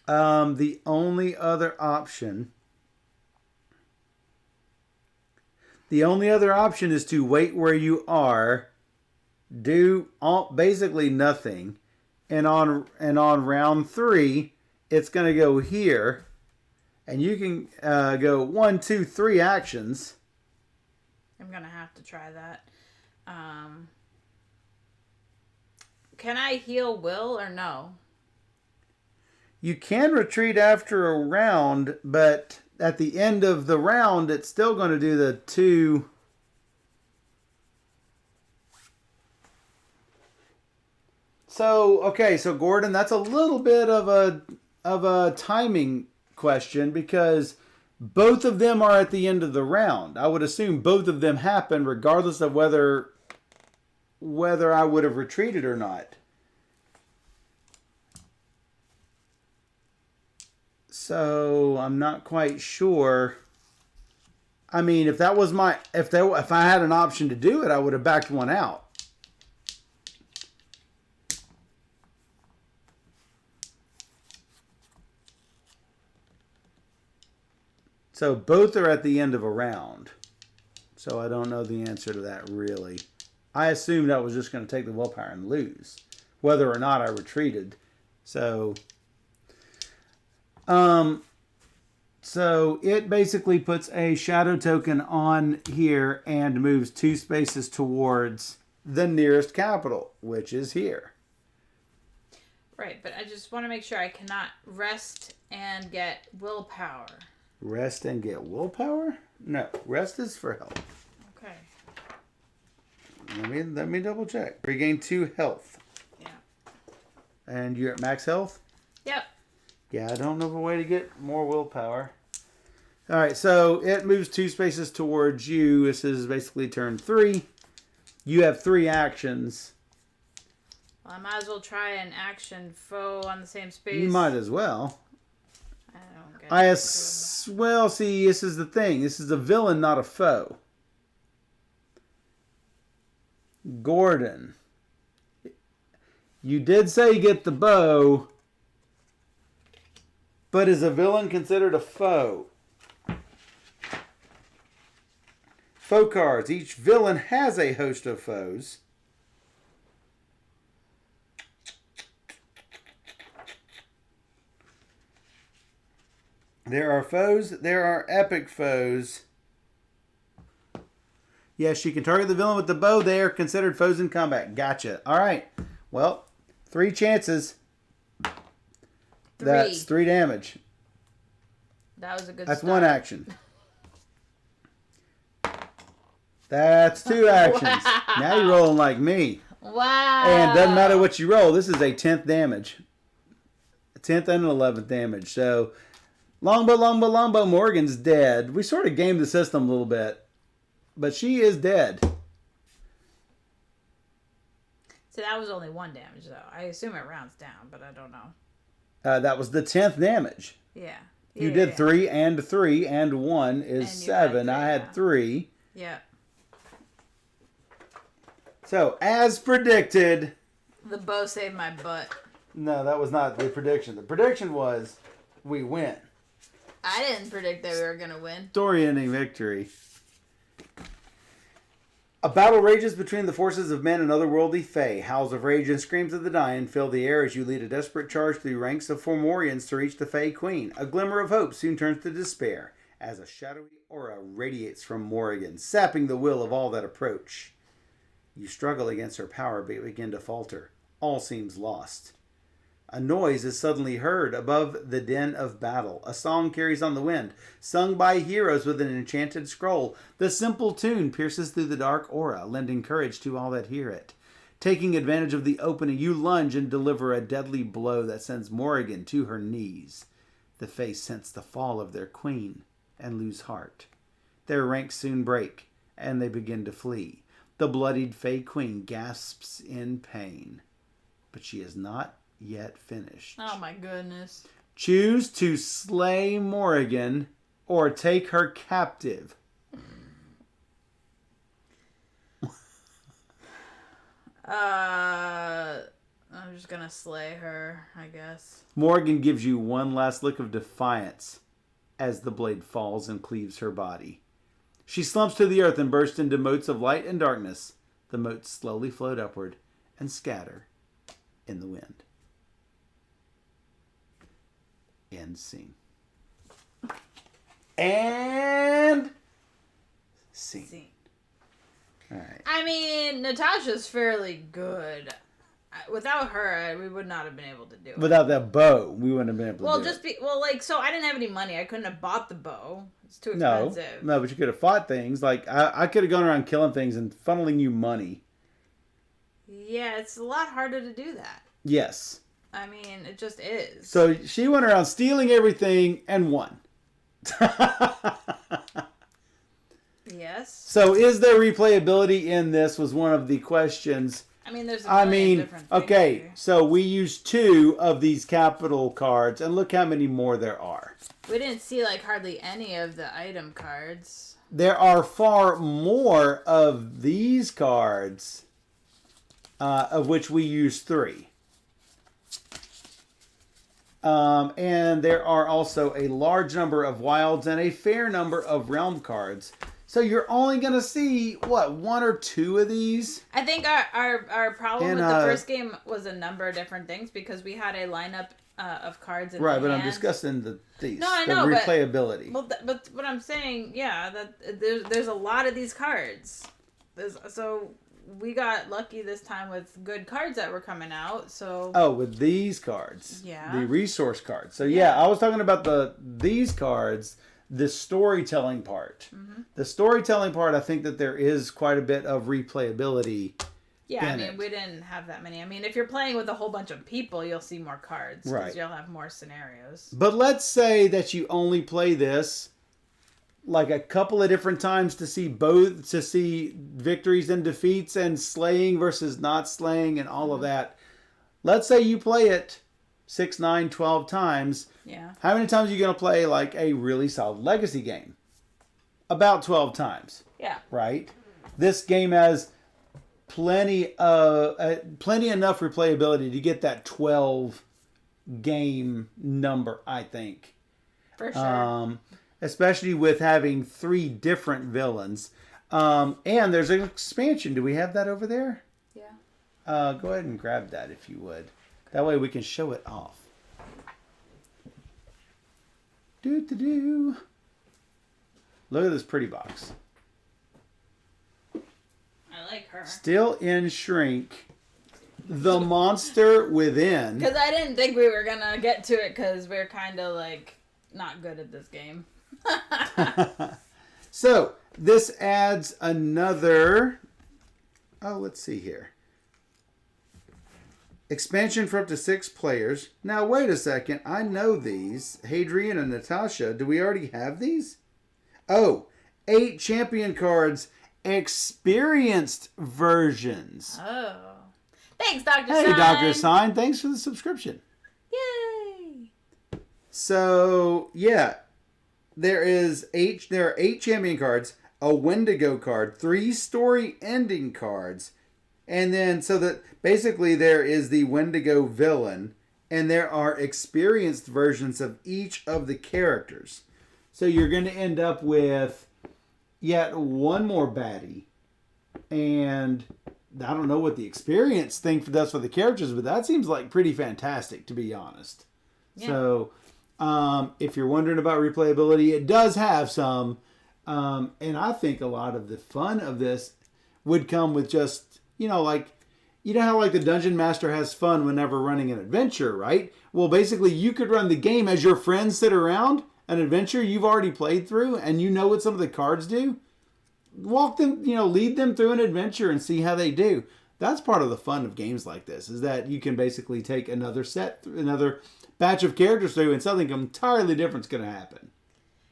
the only other option is to wait where you are, do basically nothing, and on round 3, it's going to go here, and you can go 1, 2, 3 actions. I'm gonna have to try that. Can I heal Will or no? You can retreat after a round, but at the end of the round, it's still going to do the 2. So Gordon, that's a little bit of a timing question because both of them are at the end of the round. I would assume both of them happen regardless of whether I would have retreated or not. So I'm not quite sure. I mean, if I had an option to do it, I would have backed one out. So both are at the end of a round. So I don't know the answer to that really. I assumed I was just going to take the willpower and lose, whether or not I retreated. So it basically puts a shadow token on here and moves 2 spaces towards the nearest capital, which is here. Right, but I just want to make sure I cannot rest and get willpower. Rest and get willpower? No, rest is for health. Okay. Let me double check. Regain 2 health. Yeah. And you're at max health? Yep. Yeah, I don't know of a way to get more willpower. All right, so it moves 2 spaces towards you. This is basically turn 3. You have 3 actions. Well, I might as well try an action foe on the same space. You might as well. I don't get it. Well, see, this is the thing. This is a villain, not a foe. Gordon. You did say get the bow, but is a villain considered a foe? Foe cards. Each villain has a host of foes. There are foes. There are epic foes. Yes, you can target the villain with the bow. They are considered foes in combat. Gotcha. All right. Well, 3 chances. 3. That's 3 damage. That was a good That's start. 1 action. That's 2 actions. Wow. Now you're rolling like me. Wow. And doesn't matter what you roll. This is a 10th damage. 10th and 11th damage. So, Longbow Morgan's dead. We sort of gamed the system a little bit. But she is dead. So that was only 1 damage, though. I assume it rounds down, but I don't know. That was the 10th damage. Yeah. You did 3 and 3 and 1 is 7. I had 3. Yeah. So, as predicted... The bow saved my butt. No, that was not the prediction. The prediction was we win. I didn't predict that we were going to win. Story-ending victory. A battle rages between the forces of men and otherworldly fae. Howls of rage and screams of the dying fill the air as you lead a desperate charge through ranks of Fomorians to reach the Fae Queen. A glimmer of hope soon turns to despair as a shadowy aura radiates from Morrigan, sapping the will of all that approach. You struggle against her power but begin to falter. All seems lost. A noise is suddenly heard above the din of battle. A song carries on the wind, sung by heroes with an enchanted scroll. The simple tune pierces through the dark aura, lending courage to all that hear it. Taking advantage of the opening, you lunge and deliver a deadly blow that sends Morrigan to her knees. The Fae sense the fall of their queen and lose heart. Their ranks soon break, and they begin to flee. The bloodied Fae Queen gasps in pain, but she is not yet finished. Oh my goodness. Choose to slay Morrigan or take her captive. I'm just gonna slay her, I guess. Morrigan gives you one last look of defiance as the blade falls and cleaves her body. She slumps to the earth and bursts into motes of light and darkness. The motes slowly float upward and scatter in the wind. End scene. And scene. All right. I mean, Natasha's fairly good. Without her, we would not have been able to do it. Without that bow, we wouldn't have been able to do it. So I didn't have any money. I couldn't have bought the bow. It's too expensive. No, but you could have fought things. Like, I could have gone around killing things and funneling you money. Yeah, it's a lot harder to do that. Yes. I mean, it just is. So she went around stealing everything and won. Yes. So is there replayability in this was one of the questions. I mean, there's a million different things okay, here. so we used 2 of these capital cards, and look how many more there are. We didn't see, like, hardly any of the item cards. There are far more of these cards, of which we use 3. And there are also a large number of wilds and a fair number of realm cards. So you're only going to see, what, 1 or 2 of these? I think our problem with the first game was a number of different things because we had a lineup of cards in right, but hand. I'm discussing these. No, I know, replayability. But what I'm saying, yeah, that there's a lot of these cards. So we got lucky this time with good cards that were coming out. So with these cards, yeah, the resource cards. So yeah, I was talking about these cards. The storytelling part. Mm-hmm. The storytelling part, I think that there is quite a bit of replayability. Yeah, I mean, we didn't have that many. I mean, if you're playing with a whole bunch of people, you'll see more cards. Right. You'll have more scenarios. But let's say that you only play this like a couple of different times to see victories and defeats and slaying versus not slaying and all of that. Let's say you play it 6, 9, 12 times. Yeah. How many times are you going to play like a really solid legacy game? About 12 times. Yeah. Right? This game has plenty enough replayability to get that 12 game number, I think. For sure. Especially with having 3 different villains. And there's an expansion. Do we have that over there? Yeah. Go ahead and grab that if you would. That way we can show it off. Look at this pretty box. I like her. Still in shrink. The Monster Within. Because I didn't think we were going to get to it because we're kind of like not good at this game. So this adds another... Oh, let's see here. Expansion for up to 6 players. Now, wait a second. I know these. Hadrian and Natasha. Do we already have these? Oh, 8 champion cards. Experienced versions. Oh. Thanks, Dr. Sign. Hey, Dr. Sign. Thanks for the subscription. Yay. So, yeah. There are 8 champion cards. A Wendigo card. 3 story ending cards. And then, so that basically there is the Wendigo villain, and there are experienced versions of each of the characters. So you're going to end up with yet one more baddie. And I don't know what the experience thing does for the characters, but that seems like pretty fantastic, to be honest. Yeah. So if you're wondering about replayability, it does have some. And I think a lot of the fun of this would come with just like, you know how like the dungeon master has fun whenever running an adventure, right? Well, basically you could run the game as your friends sit around an adventure you've already played through and you know what some of the cards do. Walk them, lead them through an adventure and see how they do. That's part of the fun of games like this, is that you can basically take another batch of characters through and something entirely different is going to happen.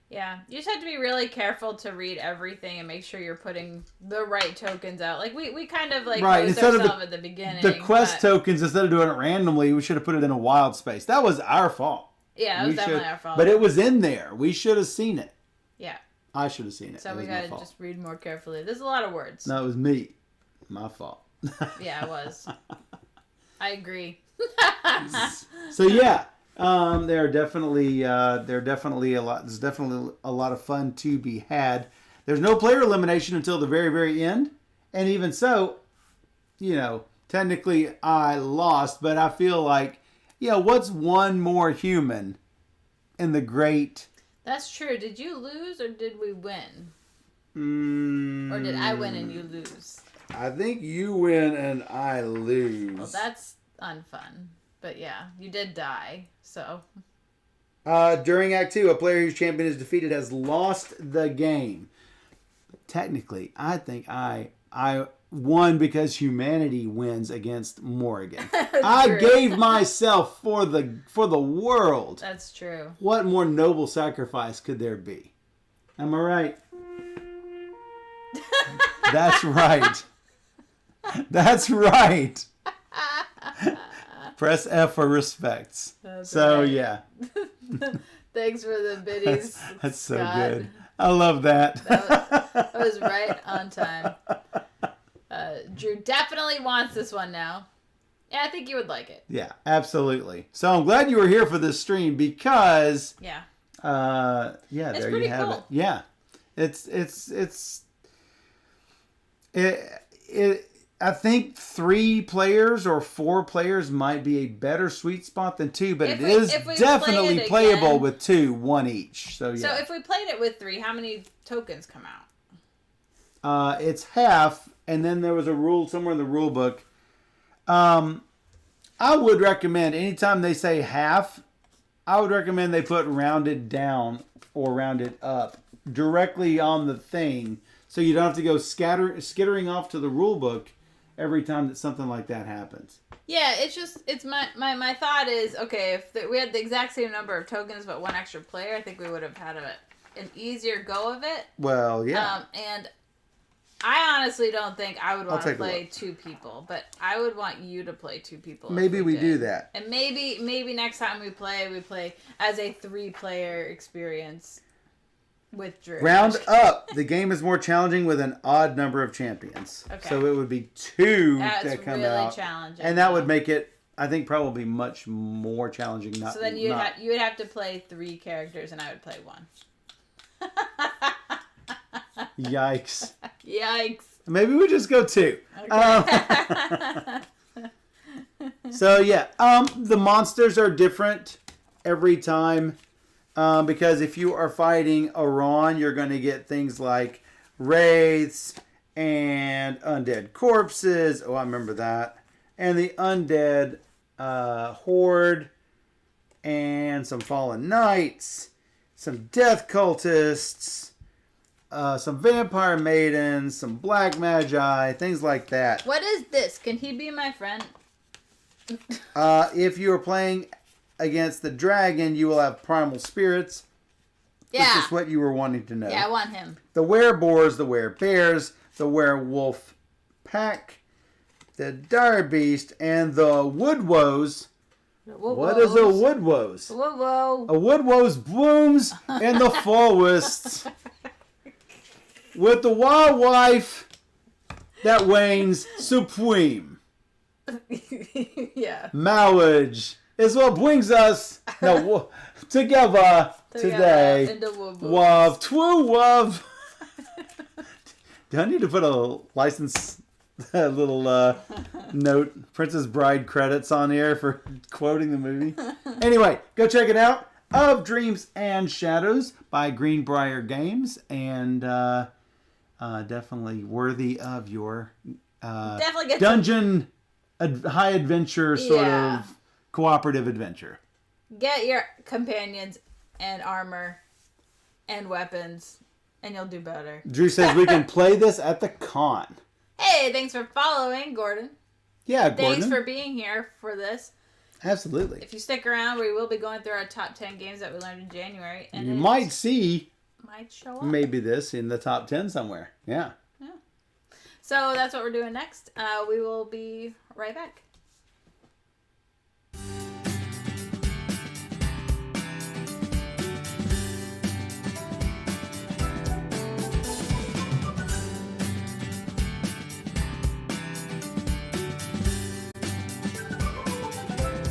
Yeah, you just have to be really careful to read everything and make sure you're putting the right tokens out. Like, we kind of, like, right. instead ourselves at the beginning. The quest tokens, instead of doing it randomly, we should have put it in a wild space. That was our fault. Yeah, it was definitely our fault. But it was in there. We should have seen it. Yeah. I should have seen it. So we got to just read more carefully. There's a lot of words. No, it was me. My fault. Yeah, it was. I agree. So yeah, there's definitely a lot. There's definitely a lot of fun to be had. There's no player elimination until the very, very end, and even so, technically I lost, but I feel like, what's one more human in the great? That's true. Did you lose or did we win? Or did I win and you lose? I think you win and I lose. Well, that's unfun. But yeah, you did die, so. During Act 2, a player whose champion is defeated has lost the game. Technically, I think I won because humanity wins against Morrigan. I gave myself for the world. That's true. What more noble sacrifice could there be? Am I right? That's right. That's right. Press F for respects. That's right. Yeah. Thanks for the biddies. That's so Scott. good. I love that. That was right on time. Drew definitely wants this one now. Yeah, I think you would like it. Yeah, absolutely. So I'm glad you were here for this stream because yeah, there you have cool. it. Yeah. I think 3 players or 4 players might be a better sweet spot than 2, but it is definitely playable with 2, 1 each. So yeah. So if we played it with 3, how many tokens come out? It's half, and then there was a rule somewhere in the rule book. I would recommend anytime they say half, I would recommend they put rounded down or rounded up directly on the thing, so you don't have to go skittering off to the rule book every time that something like that happens. Yeah, it's my thought is, okay, if we had the exact same number of tokens but 1 extra player, I think we would have had an easier go of it. Well, yeah. And I honestly don't think I would want to play 2 people, but I would want you to play 2 people. Maybe we do that. And maybe next time we play as a 3-player experience with Drew. Round up. The game is more challenging with an odd number of champions. Okay. So it would be 2 that come really out. Challenging. And that would make it, I think, probably much more challenging. So then you would have to play 3 characters and I would play 1. Yikes. Yikes. Maybe we just go 2. Okay. So yeah, the monsters are different every time. Because if you are fighting Iran, you're going to get things like wraiths and undead corpses. Oh, I remember that. And the undead horde and some fallen knights, some death cultists, some vampire maidens, some black magi, things like that. What is this? Can he be my friend? If you are playing against the dragon, you will have primal spirits. Yeah. Which is what you were wanting to know. Yeah, I want him. The wereboars, the werebears, the werewolf pack, the dire beast, and the woodwoes. What is a woodwoes? Woodwoe. A woodwoes blooms in the forest with the wild wife that wanes supreme. Yeah. Marriage is what brings us together today. Love, true love. Do I need to put a little note, Princess Bride credits on here for quoting the movie? Anyway, go check it out. Of Dreams and Shadows by Greenbrier Games, and definitely worthy of your Definitely get dungeon, high adventure sort of cooperative adventure. Get your companions and armor and weapons, and you'll do better. Drew says we can play this at the con. Hey, thanks for following, Gordon. Yeah, Gordon. Thanks for being here for this. Absolutely. If you stick around, we will be going through our top 10 games that we learned in January. And you might show up. maybe this in the top 10 somewhere. Yeah. So that's what we're doing next. We will be right back.